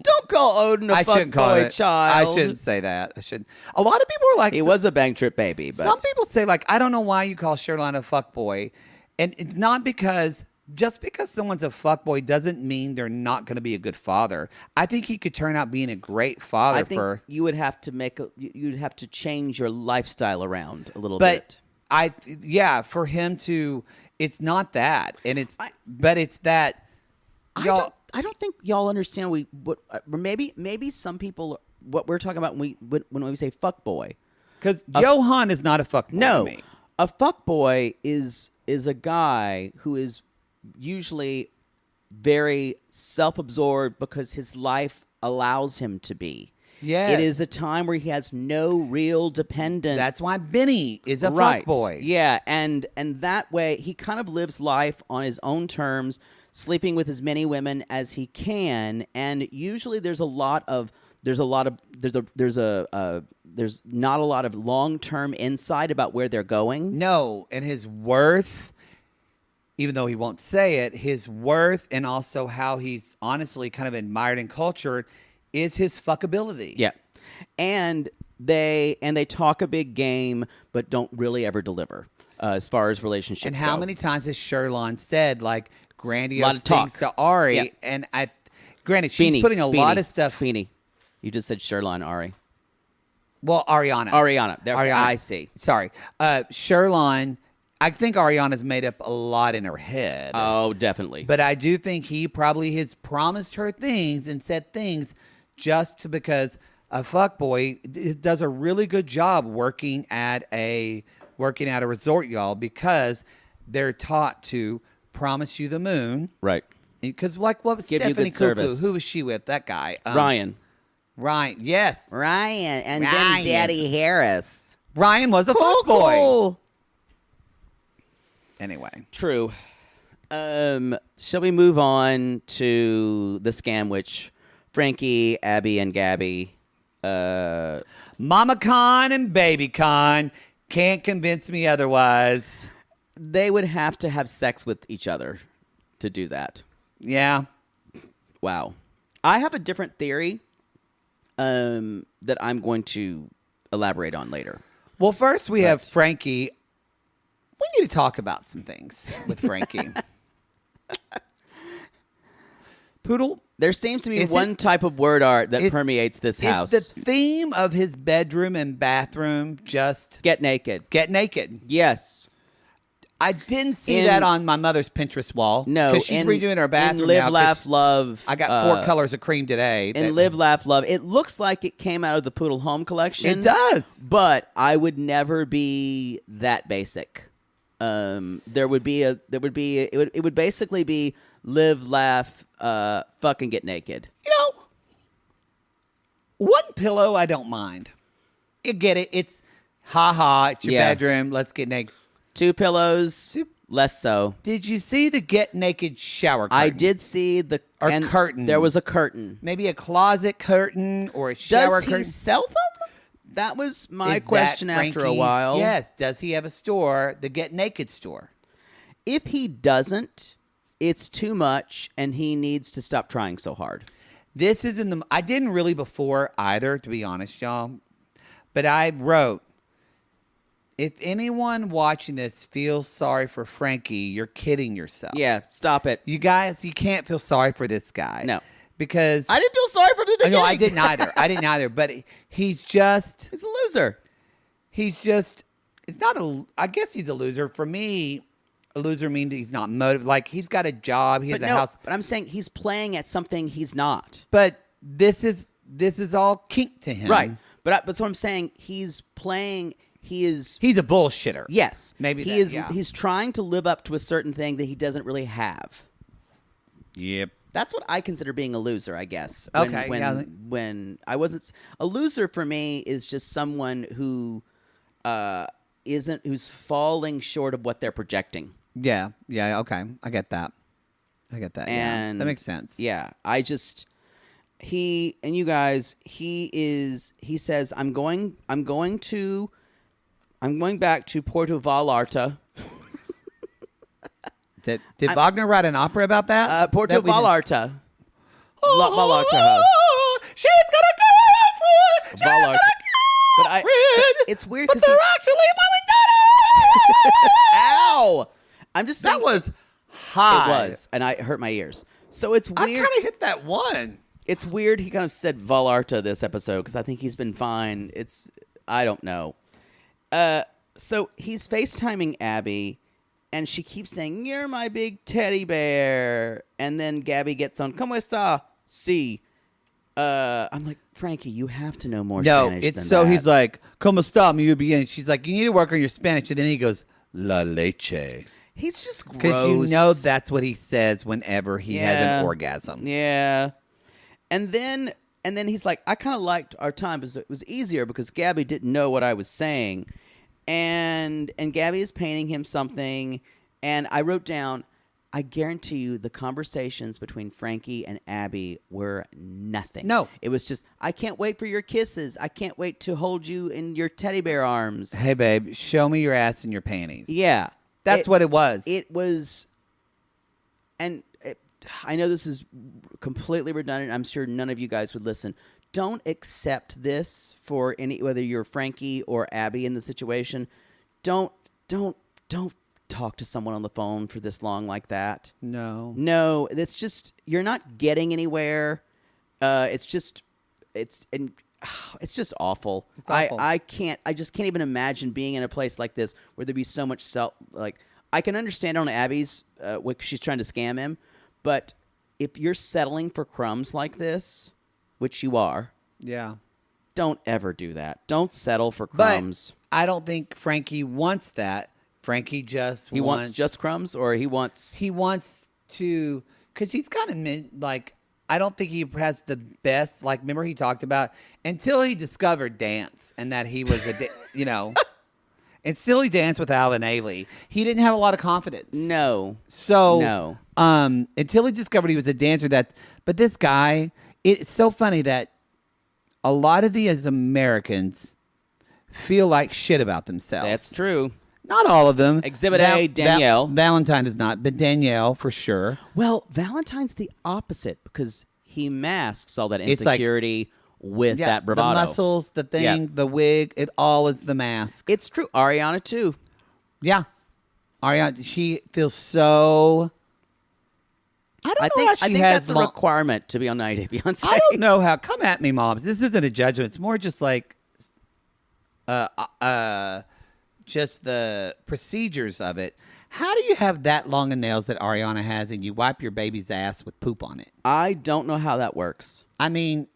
Speaker 1: Don't call Odin a fuck boy child.
Speaker 2: I shouldn't say that. I shouldn't. A lot of people are like,
Speaker 1: he was a bang trip baby. But
Speaker 2: some people say like, I don't know why you call Sherlon a fuck boy, and it's not because. Just because someone's a fuckboy doesn't mean they're not going to be a good father. I think he could turn out being a great father.
Speaker 1: I think you would have to you'd have to change your lifestyle around a little bit.
Speaker 2: For him to, it's not that, and it's that.
Speaker 1: I don't think y'all understand maybe some people what we're talking about when we say fuckboy.
Speaker 2: Because Yohan is not a fuckboy.
Speaker 1: No,
Speaker 2: to me.
Speaker 1: A fuckboy is a guy who is usually very self-absorbed because his life allows him to be. Yeah, it is a time where he has no real dependence.
Speaker 2: That's why Benny is a fuckboy.
Speaker 1: Yeah, and that way he kind of lives life on his own terms, sleeping with as many women as he can. And usually there's not a lot of long-term insight about where they're going.
Speaker 2: No, and his worth. Even though he won't say it, his worth and also how he's honestly kind of admired and cultured is his fuckability.
Speaker 1: Yeah. And they talk a big game, but don't really ever deliver as far as relationships
Speaker 2: And how
Speaker 1: go.
Speaker 2: many times has Sherlon said like grandiose things to Ari? Yeah. And granted, she's putting a lot of stuff.
Speaker 1: Beanie. You just said Sherlon, Ari.
Speaker 2: Well, Ariana.
Speaker 1: Ariana. I see.
Speaker 2: Sorry. Sherlon. I think Ariana's made up a lot in her head.
Speaker 1: Oh, definitely.
Speaker 2: But I do think he probably has promised her things and said things just because a fuckboy does a really good job working at a resort, y'all, because they're taught to promise you the moon.
Speaker 1: Right.
Speaker 2: Because what was
Speaker 1: Give
Speaker 2: Stephanie Cuckoo?
Speaker 1: Service.
Speaker 2: Who was she with? That guy.
Speaker 1: Ryan.
Speaker 2: Yes.
Speaker 1: Ryan. And then Daddy Harris.
Speaker 2: Ryan was a fuckboy.
Speaker 1: Cool.
Speaker 2: Anyway.
Speaker 1: True. Shall we move on to the scam witch? Frankie, Abby, and Gabby.
Speaker 2: Mama Con and Baby Con can't convince me otherwise.
Speaker 1: They would have to have sex with each other to do that.
Speaker 2: Yeah.
Speaker 1: Wow. I have a different theory that I'm going to elaborate on later.
Speaker 2: Well, first we have Frankie. We need to talk about some things with Frankie. Poodle.
Speaker 1: There seems to be one type of word art that permeates this house.
Speaker 2: Is the theme of his bedroom and bathroom just
Speaker 1: get naked?
Speaker 2: Get naked.
Speaker 1: Yes.
Speaker 2: I didn't see that on my mother's Pinterest wall.
Speaker 1: No,
Speaker 2: because she's redoing her bathroom
Speaker 1: in Live,
Speaker 2: now,
Speaker 1: Laugh, Love.
Speaker 2: I got 4 colors of cream today.
Speaker 1: In Live, Laugh, Love, it looks like it came out of the Poodle Home collection.
Speaker 2: It does,
Speaker 1: but I would never be that basic. It would basically be Live, Laugh, fucking get naked.
Speaker 2: You know, one pillow I don't mind. You get it. It's it's your bedroom. Let's get naked.
Speaker 1: 2 pillows, less so.
Speaker 2: Did you see the get naked shower curtain?
Speaker 1: I did see the
Speaker 2: curtain.
Speaker 1: There was a curtain.
Speaker 2: Maybe a closet curtain or a shower curtain.
Speaker 1: Does he sell them? That was my question after a while.
Speaker 2: Yes. Does he have a store, the Get Naked store?
Speaker 1: If he doesn't, it's too much, and he needs to stop trying so hard.
Speaker 2: This is I didn't really before either, to be honest, y'all. But I wrote, if anyone watching this feels sorry for Frankie, you're kidding yourself.
Speaker 1: Yeah, stop it.
Speaker 2: You guys, you can't feel sorry for this guy.
Speaker 1: No.
Speaker 2: Because
Speaker 1: I didn't feel sorry for the beginning.
Speaker 2: No, I didn't either. But he's just...
Speaker 1: He's a loser.
Speaker 2: He's just... It's not a... I guess he's a loser. For me, a loser means he's not motivated. Like, he's got a job. He has a house.
Speaker 1: But I'm saying he's playing at something he's not.
Speaker 2: But this is all kink to him.
Speaker 1: Right. But what I'm saying, he's playing... He's
Speaker 2: a bullshitter.
Speaker 1: Yes.
Speaker 2: Maybe
Speaker 1: he is. Yeah. He's trying to live up to a certain thing that he doesn't really have.
Speaker 2: Yep.
Speaker 1: That's what I consider being a loser, I guess. When I wasn't a loser for me is just someone who who's falling short of what they're projecting.
Speaker 2: Yeah. Yeah. Okay. I get that. And that makes sense.
Speaker 1: Yeah. He says, I'm going back to Puerto Vallarta.
Speaker 2: Did Wagner write an opera about that?
Speaker 1: Puerto Vallarta. Vallarta.
Speaker 2: She's gonna go
Speaker 1: Vallarta. But it's weird because
Speaker 2: they're actually mom and dad.
Speaker 1: Ow! I'm just saying
Speaker 2: that was high.
Speaker 1: It was, and I hurt my ears. So it's weird.
Speaker 2: I kind of hit that one.
Speaker 1: It's weird. He kind of said Vallarta this episode because I think he's been fine. I don't know. So he's FaceTiming Abby, and she keeps saying, "You're my big teddy bear." And then Gabby gets on, "Como está? Sí." I'm like, Frankie, you have to know more Spanish than that.
Speaker 2: He's like, "Como está, mi bien?" She's like, "You need to work on your Spanish." And then he goes, "La leche."
Speaker 1: He's just gross.
Speaker 2: Because you know that's what he says whenever he has an orgasm.
Speaker 1: Yeah. And then he's like, I kind of liked our time because it was easier because Gabby didn't know what I was saying. And Gabby is painting him something. And I wrote down, I guarantee you the conversations between Frankie and Abby were nothing.
Speaker 2: No.
Speaker 1: It was just, I can't wait for your kisses. I can't wait to hold you in your teddy bear arms.
Speaker 2: Hey, babe, show me your ass and your panties.
Speaker 1: Yeah.
Speaker 2: That's what it was.
Speaker 1: It was, and I know this is completely redundant. I'm sure none of you guys would listen. Don't accept this for whether you're Frankie or Abby in the situation. Don't talk to someone on the phone for this long like that. No, it's just you're not getting anywhere. It's just awful.
Speaker 2: It's awful.
Speaker 1: I just can't even imagine being in a place like this where there'd be so much I can understand on Abby's what she's trying to scam him, but if you're settling for crumbs like this, which you are,
Speaker 2: yeah,
Speaker 1: don't ever do that. Don't settle for crumbs.
Speaker 2: But I don't think Frankie wants that. Frankie wants
Speaker 1: just crumbs, or he wants
Speaker 2: to, because he's kind of like, I don't think he has the best, like, remember he talked about until he discovered dance and that he was until he danced with Alan Ailey, he didn't have a lot of confidence.
Speaker 1: No.
Speaker 2: Until he discovered he was a dancer, but this guy, it's so funny that a lot of these Americans feel like shit about themselves.
Speaker 1: That's true.
Speaker 2: Not all of them.
Speaker 1: Exhibit A, Danielle.
Speaker 2: VaLentine is not, but Danielle for sure.
Speaker 1: Well, VaLentine's the opposite because he masks all that insecurity with that bravado.
Speaker 2: The muscles, the thing, the wig, it all is the mask.
Speaker 1: It's true. Ariana, too.
Speaker 2: Yeah. Ariana, she feels so... I think
Speaker 1: that's a requirement to be on 90 Day Beyonce.
Speaker 2: I don't know how. Come at me, moms. This isn't a judgment. It's more just like... just the procedures of it. How do you have that long of nails that Ariana has and you wipe your baby's ass with poop on it?
Speaker 1: I don't know how that works.
Speaker 2: I mean...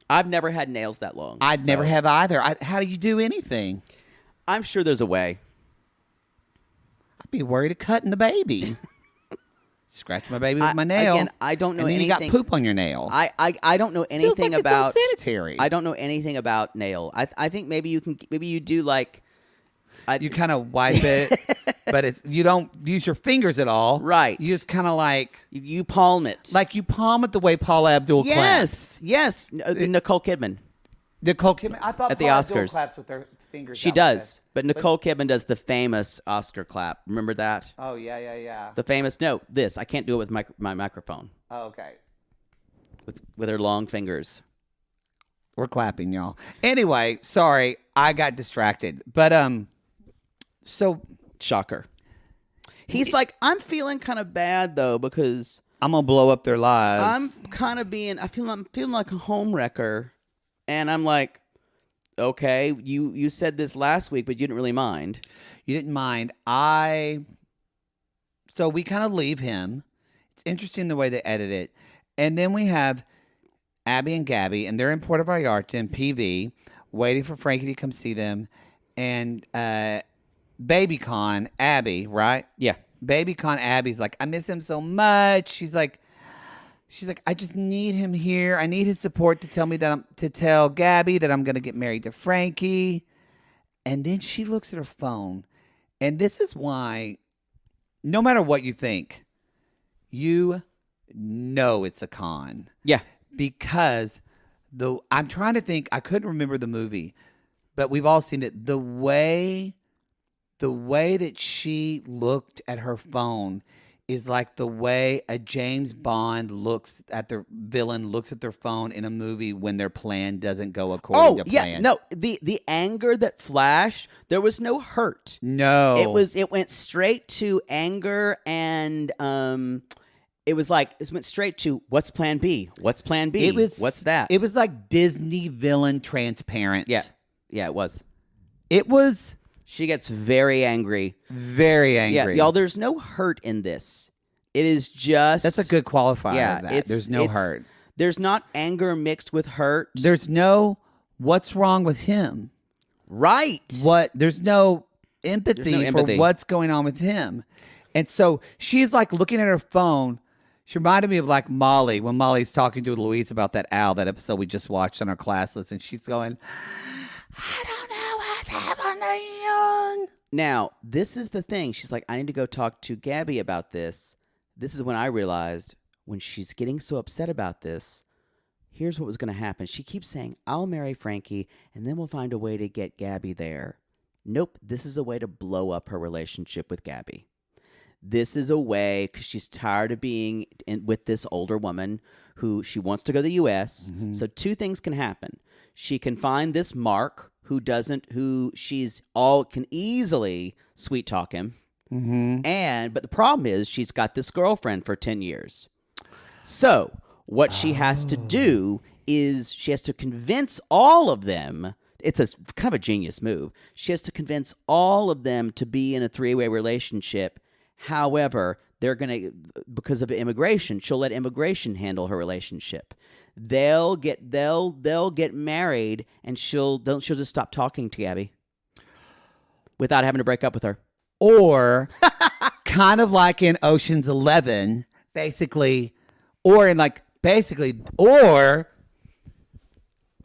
Speaker 1: I've never had nails that long.
Speaker 2: I'd never have either. How do you do anything?
Speaker 1: I'm sure there's a way.
Speaker 2: I'd be worried of cutting the baby. Scratch my baby with my nail.
Speaker 1: Again, I don't know anything.
Speaker 2: And then you got poop on your nail.
Speaker 1: I don't know anything about...
Speaker 2: It's unsanitary.
Speaker 1: I don't know anything about nail. I think maybe you do like...
Speaker 2: You kind of wipe it, but you don't use your fingers at all.
Speaker 1: Right.
Speaker 2: You just kind of like...
Speaker 1: You palm it.
Speaker 2: Like you palm it the way Paula Abdul claps.
Speaker 1: Yes. Nicole Kidman.
Speaker 2: Nicole Kidman? I thought
Speaker 1: at the
Speaker 2: Paula
Speaker 1: Oscars.
Speaker 2: Abdul claps with her fingers.
Speaker 1: She does. But Nicole Kidman does the famous Oscar clap. Remember that?
Speaker 2: Oh, yeah.
Speaker 1: The famous... No, this. I can't do it with my microphone.
Speaker 2: Oh, okay.
Speaker 1: With her long fingers.
Speaker 2: We're clapping, y'all. Anyway, sorry. I got distracted. But, so...
Speaker 1: Shocker. He's like, I'm feeling kind of bad, though, because...
Speaker 2: I'm going to blow up their lives.
Speaker 1: I'm kind of I'm feeling like a homewrecker. And I'm like, okay, you said this last week, but you didn't really mind.
Speaker 2: You didn't mind. So we kind of leave him. It's interesting the way they edit it. And then we have Abby and Gabby, and they're in Puerto Vallarta in PV, waiting for Frankie to come see them. And BabyCon, Abby, right?
Speaker 1: Yeah.
Speaker 2: BabyCon Abby's like, I miss him so much. She's like, I just need him here. I need his support to tell Gabby that I'm gonna get married to Frankie. And then she looks at her phone, and this is why, no matter what you think, you know it's a con.
Speaker 1: Yeah.
Speaker 2: Because I'm trying to think. I couldn't remember the movie, but we've all seen it. The way that she looked at her phone is like the way a James Bond looks at their phone in a movie when their plan doesn't go according to plan.
Speaker 1: Yeah, no, the anger that flashed, there was no hurt.
Speaker 2: No.
Speaker 1: It went straight to anger, and it went straight to what's plan B? What's plan B? What's that?
Speaker 2: It was like Disney villain transparent.
Speaker 1: Yeah, it was.
Speaker 2: It was.
Speaker 1: She gets very angry.
Speaker 2: Very angry.
Speaker 1: Yeah, y'all, there's no hurt in this. It is just...
Speaker 2: That's a good qualifier
Speaker 1: yeah,
Speaker 2: of that. There's no hurt.
Speaker 1: There's not anger mixed with hurt.
Speaker 2: There's no, what's wrong with him?
Speaker 1: Right.
Speaker 2: There's no empathy for what's going on with him. And so she's like looking at her phone. She reminded me of like Molly, when Molly's talking to Louise about that episode we just watched on our class list. And she's going, I don't know what happened to Yohan.
Speaker 1: Now, this is the thing. She's like, I need to go talk to Gabby about this. This is when I realized, when she's getting so upset about this, here's what was going to happen. She keeps saying, I'll marry Frankie, and then we'll find a way to get Gabby there. Nope, this is a way to blow up her relationship with Gabby. This is a way, because she's tired of being with this older woman who she wants to go to the U.S. Mm-hmm. So two things can happen. She can find this Mark who she's can easily sweet talk him. Mm-hmm. But the problem is she's got this girlfriend for 10 years. So what she has to do is she has to convince all of them. It's kind of a genius move. She has to convince all of them to be in a three-way relationship. However, they're going to, because of immigration, she'll let immigration handle her relationship. They'll get married, and she'll just stop talking to Gabby without having to break up with her.
Speaker 2: Or kind of like in Ocean's 11, basically, or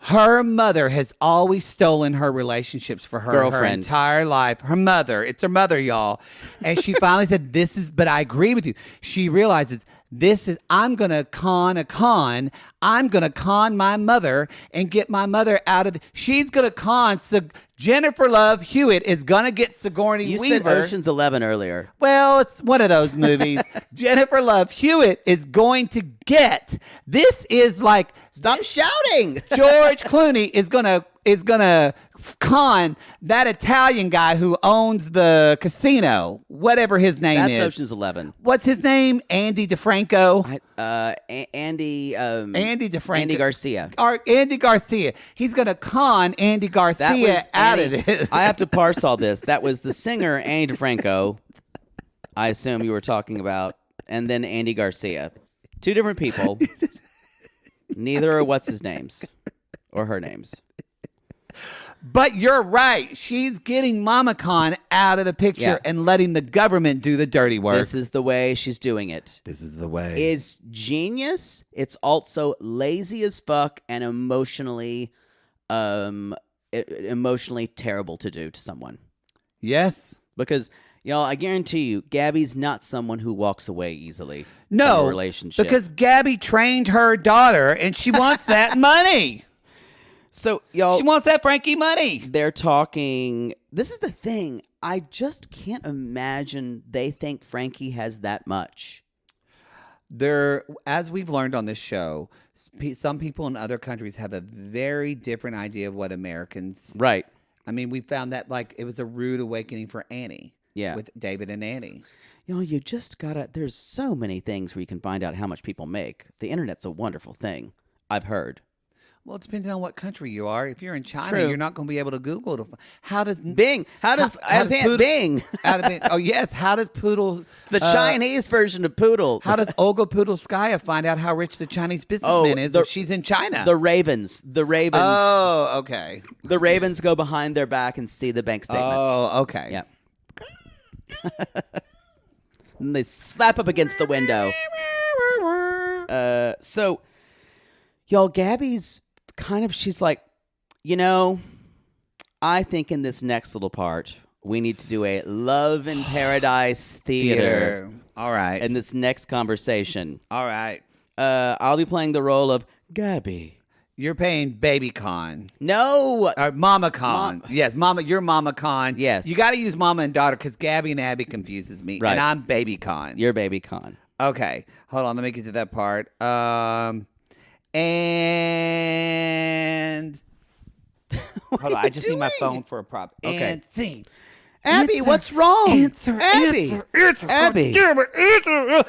Speaker 2: her mother has always stolen her relationships for her entire life. Her mother, it's her mother, y'all. And she finally said, but I agree with you. She realizes I'm going to con a con. I'm going to con my mother and get my mother out of, she's going to con, Jennifer Love Hewitt is going to get Sigourney
Speaker 1: You
Speaker 2: Weaver.
Speaker 1: said Ocean's 11 earlier.
Speaker 2: Well, it's one of those movies. Jennifer Love Hewitt is going to get, this is like,
Speaker 1: Stop shouting.
Speaker 2: George Clooney is gonna con that Italian guy who owns the casino, whatever his name
Speaker 1: That's
Speaker 2: is.
Speaker 1: Ocean's 11.
Speaker 2: What's his name? Andy DeFranco.
Speaker 1: Andy
Speaker 2: DeFranco.
Speaker 1: Andy Garcia.
Speaker 2: Andy Garcia. He's gonna con Andy Garcia out of this.
Speaker 1: I have to parse all this. That was the singer Andy DeFranco. I assume you were talking about, and then Andy Garcia. Two different people. Neither are what's his names or her names.
Speaker 2: But you're right. She's getting Mama Con out of the picture and letting the government do the dirty work.
Speaker 1: This is the way she's doing it.
Speaker 2: This is the way.
Speaker 1: It's genius. It's also lazy as fuck and emotionally terrible to do to someone.
Speaker 2: Yes.
Speaker 1: Because, I guarantee you, Gabby's not someone who walks away easily from
Speaker 2: No,
Speaker 1: a relationship.
Speaker 2: because Gabby trained her daughter and she wants that money.
Speaker 1: So, y'all,
Speaker 2: She wants that Frankie money.
Speaker 1: they're talking. This is the thing. I just can't imagine they think Frankie has that much.
Speaker 2: As we've learned on this show, some people in other countries have a very different idea of what Americans.
Speaker 1: Right.
Speaker 2: I mean, we found that it was a rude awakening for Annie.
Speaker 1: Yeah.
Speaker 2: With David and Annie.
Speaker 1: You just gotta. There's so many things where you can find out how much people make. The internet's a wonderful thing. I've heard.
Speaker 2: Well, it depends on what country you are. If you're in China,
Speaker 1: true.
Speaker 2: you're not going to be able to Google it. How does
Speaker 1: Bing? How does Aunt Bing?
Speaker 2: Oh yes. How does Poodle?
Speaker 1: The Chinese version of Poodle.
Speaker 2: How does Olga Poodleskaya find out how rich the Chinese businessman is if she's in China?
Speaker 1: The Ravens.
Speaker 2: Oh, okay.
Speaker 1: The Ravens go behind their back and see the bank statements.
Speaker 2: Oh, okay.
Speaker 1: Yeah. And they slap up against the window. So, y'all, Gabby's she's like, I think in this next little part, we need to do a Love in Paradise theater.
Speaker 2: All right.
Speaker 1: In this next conversation.
Speaker 2: All right.
Speaker 1: I'll be playing the role of Gabby.
Speaker 2: You're paying Baby Con.
Speaker 1: No.
Speaker 2: Or Mama Con. Yes, Mama. You're Mama Con.
Speaker 1: Yes.
Speaker 2: You got to use Mama and daughter because Gabby and Abby confuses me.
Speaker 1: Right.
Speaker 2: And I'm Baby Con.
Speaker 1: You're Baby Con.
Speaker 2: Okay. Hold on. Let me get to that part. And hold on. I just need my phone for a prop.
Speaker 1: Okay.
Speaker 2: And scene.
Speaker 1: Abby,
Speaker 2: Answer,
Speaker 1: what's wrong?
Speaker 2: Answer,
Speaker 1: Abby.
Speaker 2: answer,
Speaker 1: Abby.
Speaker 2: damn it, answer.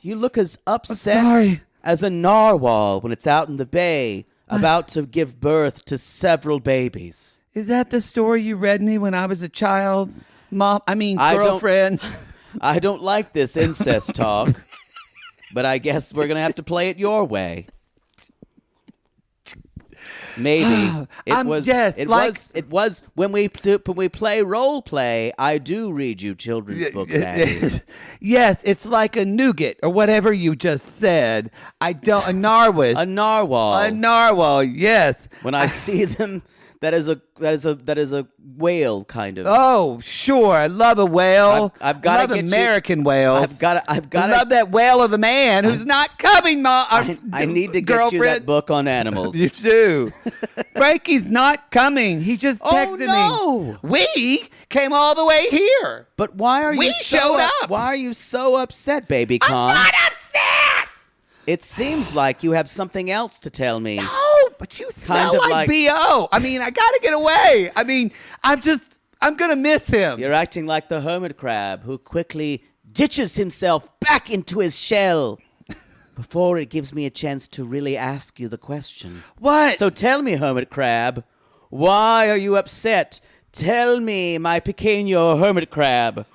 Speaker 1: You look as upset
Speaker 2: sorry.
Speaker 1: as a narwhal when it's out in the bay about to give birth to several babies.
Speaker 2: Is that the story you read me when I was a child? Girlfriend.
Speaker 1: I don't like this incest talk, but I guess we're going to have to play it your way. Maybe it was when we play role play. I do read you children's books, Abby.
Speaker 2: Yes, it's like a nougat or whatever you just said. A narwhal.
Speaker 1: A narwhal.
Speaker 2: A narwhal. Yes.
Speaker 1: When I see them, that is a whale kind of.
Speaker 2: Oh, sure. I love a whale.
Speaker 1: I've got to
Speaker 2: love
Speaker 1: get
Speaker 2: American whales.
Speaker 1: I've got
Speaker 2: I love that whale of a man who's not coming, Mom.
Speaker 1: I need to get you that book on animals.
Speaker 2: You do. Frankie's not coming. He just texted me. We came all the way here.
Speaker 1: But why are
Speaker 2: we
Speaker 1: you
Speaker 2: showed up?
Speaker 1: Why are you so upset, Baby Con?
Speaker 2: I'm not upset.
Speaker 1: It seems like you have something else to tell me.
Speaker 2: No, but you smell like B.O. I mean, I got to get away. I mean, I'm going to miss him.
Speaker 1: You're acting like the hermit crab who quickly ditches himself back into his shell before it gives me a chance to really ask you the question.
Speaker 2: What?
Speaker 1: So tell me, hermit crab, why are you upset? Tell me, my pequeño hermit crab.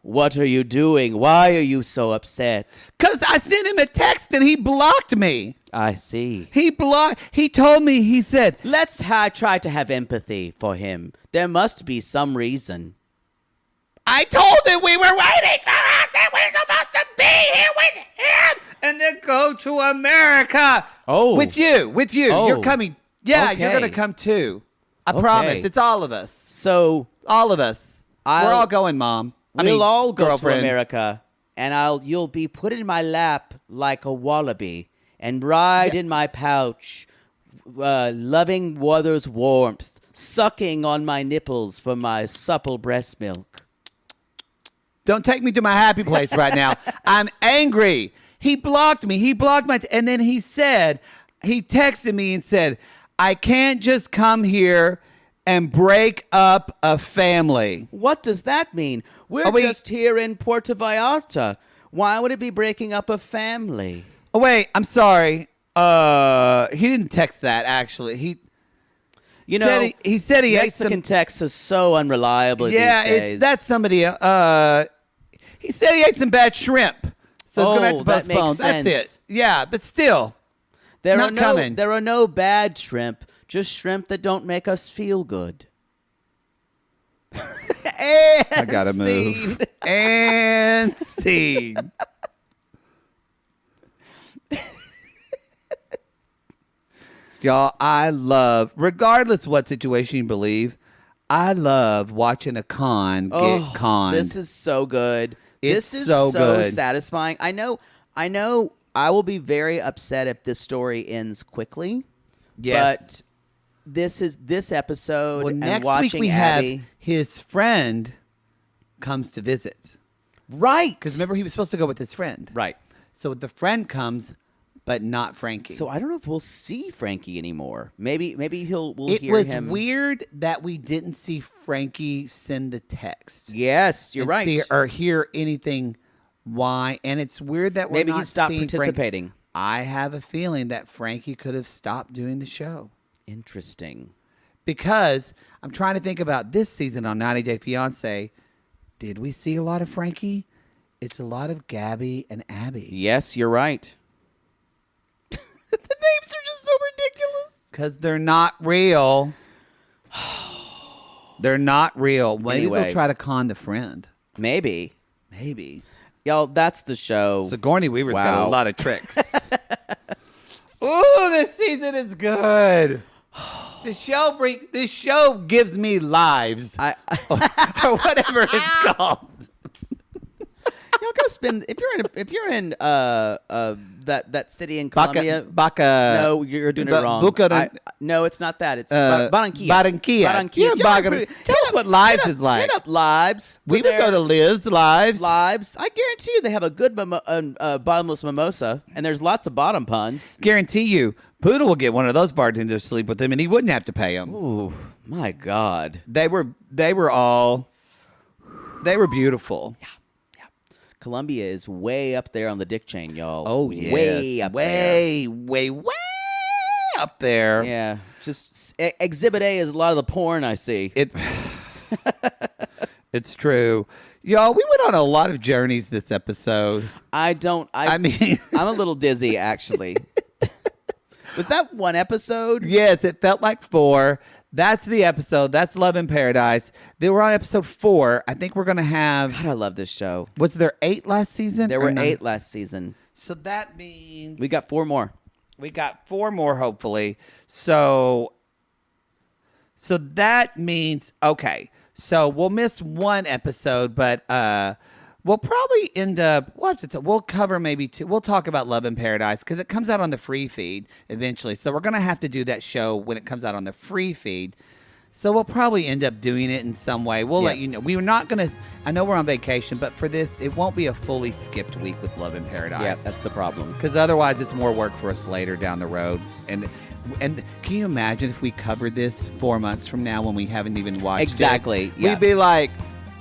Speaker 1: What are you doing? Why are you so upset?
Speaker 2: 'Cause I sent him a text and he blocked me.
Speaker 1: I see.
Speaker 2: He told me, he said,
Speaker 1: Let's try to have empathy for him. There must be some reason.
Speaker 2: I told him we were waiting for us and we're supposed to be here with him and then go to America.
Speaker 1: Oh.
Speaker 2: With you.
Speaker 1: Oh.
Speaker 2: You're coming. Yeah,
Speaker 1: Okay.
Speaker 2: you're going to come too. I promise. It's all of us.
Speaker 1: So
Speaker 2: All of us. We're all going, Mom.
Speaker 1: We'll all go
Speaker 2: girlfriend.
Speaker 1: to America, and you'll be put in my lap like a wallaby and ride in my pouch, loving mother's warmth, sucking on my nipples for my supple breast milk.
Speaker 2: Don't take me to my happy place right now. I'm angry. He blocked me. And then he texted me and said, I can't just come here and break up a family.
Speaker 1: What does that mean? We're just here in Puerto Vallarta. Why would it be breaking up a family?
Speaker 2: Oh, wait, I'm sorry. He didn't text that, actually. He said he
Speaker 1: Mexican
Speaker 2: ate
Speaker 1: text is so unreliable these days.
Speaker 2: that's somebody. He said he ate some bad shrimp. So it's going to have to
Speaker 1: that
Speaker 2: postpone.
Speaker 1: makes sense.
Speaker 2: That's it. Yeah, but still.
Speaker 1: There
Speaker 2: There
Speaker 1: are no bad shrimp, just shrimp that don't make us feel good.
Speaker 2: I gotta move. And scene. Y'all, I love, regardless what situation you believe, I love watching a con get conned.
Speaker 1: This is so good.
Speaker 2: It's
Speaker 1: this is
Speaker 2: so good.
Speaker 1: satisfying. I know I will be very upset if this story ends quickly.
Speaker 2: Yes.
Speaker 1: But this episode
Speaker 2: Well,
Speaker 1: and
Speaker 2: next
Speaker 1: watching
Speaker 2: week we
Speaker 1: Abby,
Speaker 2: have his friend comes to visit.
Speaker 1: right.
Speaker 2: Because remember, he was supposed to go with his friend.
Speaker 1: Right.
Speaker 2: So the friend comes, but not Frankie.
Speaker 1: So I don't know if we'll see Frankie anymore. Maybe we'll
Speaker 2: it
Speaker 1: hear
Speaker 2: was
Speaker 1: him.
Speaker 2: weird that we didn't see Frankie send the text.
Speaker 1: Yes, you're
Speaker 2: and
Speaker 1: right.
Speaker 2: see or hear anything why. And it's weird that we're
Speaker 1: Maybe
Speaker 2: not
Speaker 1: he stopped
Speaker 2: seeing
Speaker 1: participating.
Speaker 2: I have a feeling that Frankie could have stopped doing the show.
Speaker 1: Interesting.
Speaker 2: Because I'm trying to think about this season on 90 Day Fiancé. Did we see a lot of Frankie? It's a lot of Gabby and Abby.
Speaker 1: Yes, you're right. The names are just so ridiculous.
Speaker 2: Because they're not real. They're not real. Maybe
Speaker 1: Anyway.
Speaker 2: they'll try to con the friend.
Speaker 1: Maybe.
Speaker 2: Y'all,
Speaker 1: that's the show.
Speaker 2: Sigourney Weaver's got a
Speaker 1: Wow.
Speaker 2: lot of tricks. Ooh, this season is good. This show gives me lives. Or whatever it's called.
Speaker 1: Y'all gotta spend if you're in that city in Colombia.
Speaker 2: Baca.
Speaker 1: No, you're doing it wrong. No, it's not that. It's Barranquilla.
Speaker 2: Barranquilla. Yeah, tell us what Lives is like.
Speaker 1: Hit up Lives.
Speaker 2: We would go to Liv's Lives.
Speaker 1: Lives. I guarantee you they have a good bottomless mimosa, and there's lots of bottom puns.
Speaker 2: Guarantee you, Poodle will get one of those bartenders to sleep with him, and he wouldn't have to pay him.
Speaker 1: Ooh, my God.
Speaker 2: They were beautiful.
Speaker 1: Yeah. Colombia is way up there on the dick chain, y'all.
Speaker 2: Oh, yeah.
Speaker 1: Way up there.
Speaker 2: Way up there.
Speaker 1: Yeah. Just Exhibit A is a lot of the porn I see.
Speaker 2: It's true. Y'all, we went on a lot of journeys this episode.
Speaker 1: I mean, I'm a little dizzy, actually. Was that one episode?
Speaker 2: Yes, it felt like 4. That's the episode. That's Love in Paradise. They were on episode 4. I think we're going to have...
Speaker 1: God, I love this show.
Speaker 2: Was there 8 last season?
Speaker 1: There were 8 last season.
Speaker 2: So that means...
Speaker 1: We got 4 more.
Speaker 2: We got 4 more, hopefully. So that means... Okay. So we'll miss one episode, but we'll probably end up... We'll cover maybe 2. We'll talk about Love in Paradise because it comes out on the free feed eventually. So we're going to have to do that show when it comes out on the free feed. So we'll probably end up doing it in some way. We'll let you know. We were not going to... I know we're on vacation, but for this, it won't be a fully skipped week with Love in Paradise.
Speaker 1: Yeah, that's the problem.
Speaker 2: Because otherwise, it's more work for us later down the road. And can you imagine if we covered this 4 months from now when we haven't even watched it?
Speaker 1: Exactly. Yeah.
Speaker 2: We'd be like,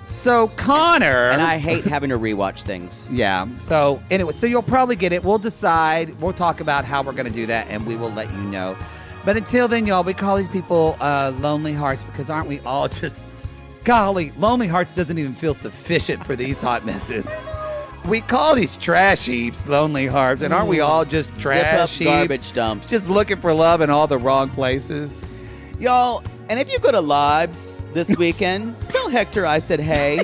Speaker 2: so Connor...
Speaker 1: And I hate having to rewatch things.
Speaker 2: Yeah. So anyway, so you'll probably get it. We'll decide. We'll talk about how we're going to do that, and we will let you know. But until then, y'all, we call these people lonely hearts because aren't we all just... Golly, lonely hearts doesn't even feel sufficient for these hot messes. We call these trash heaps lonely hearts, and aren't we all just trash heaps?
Speaker 1: Garbage dumps.
Speaker 2: Just looking for love in all the wrong places.
Speaker 1: Y'all, and if you go to Lives this weekend, tell Hector I said hey.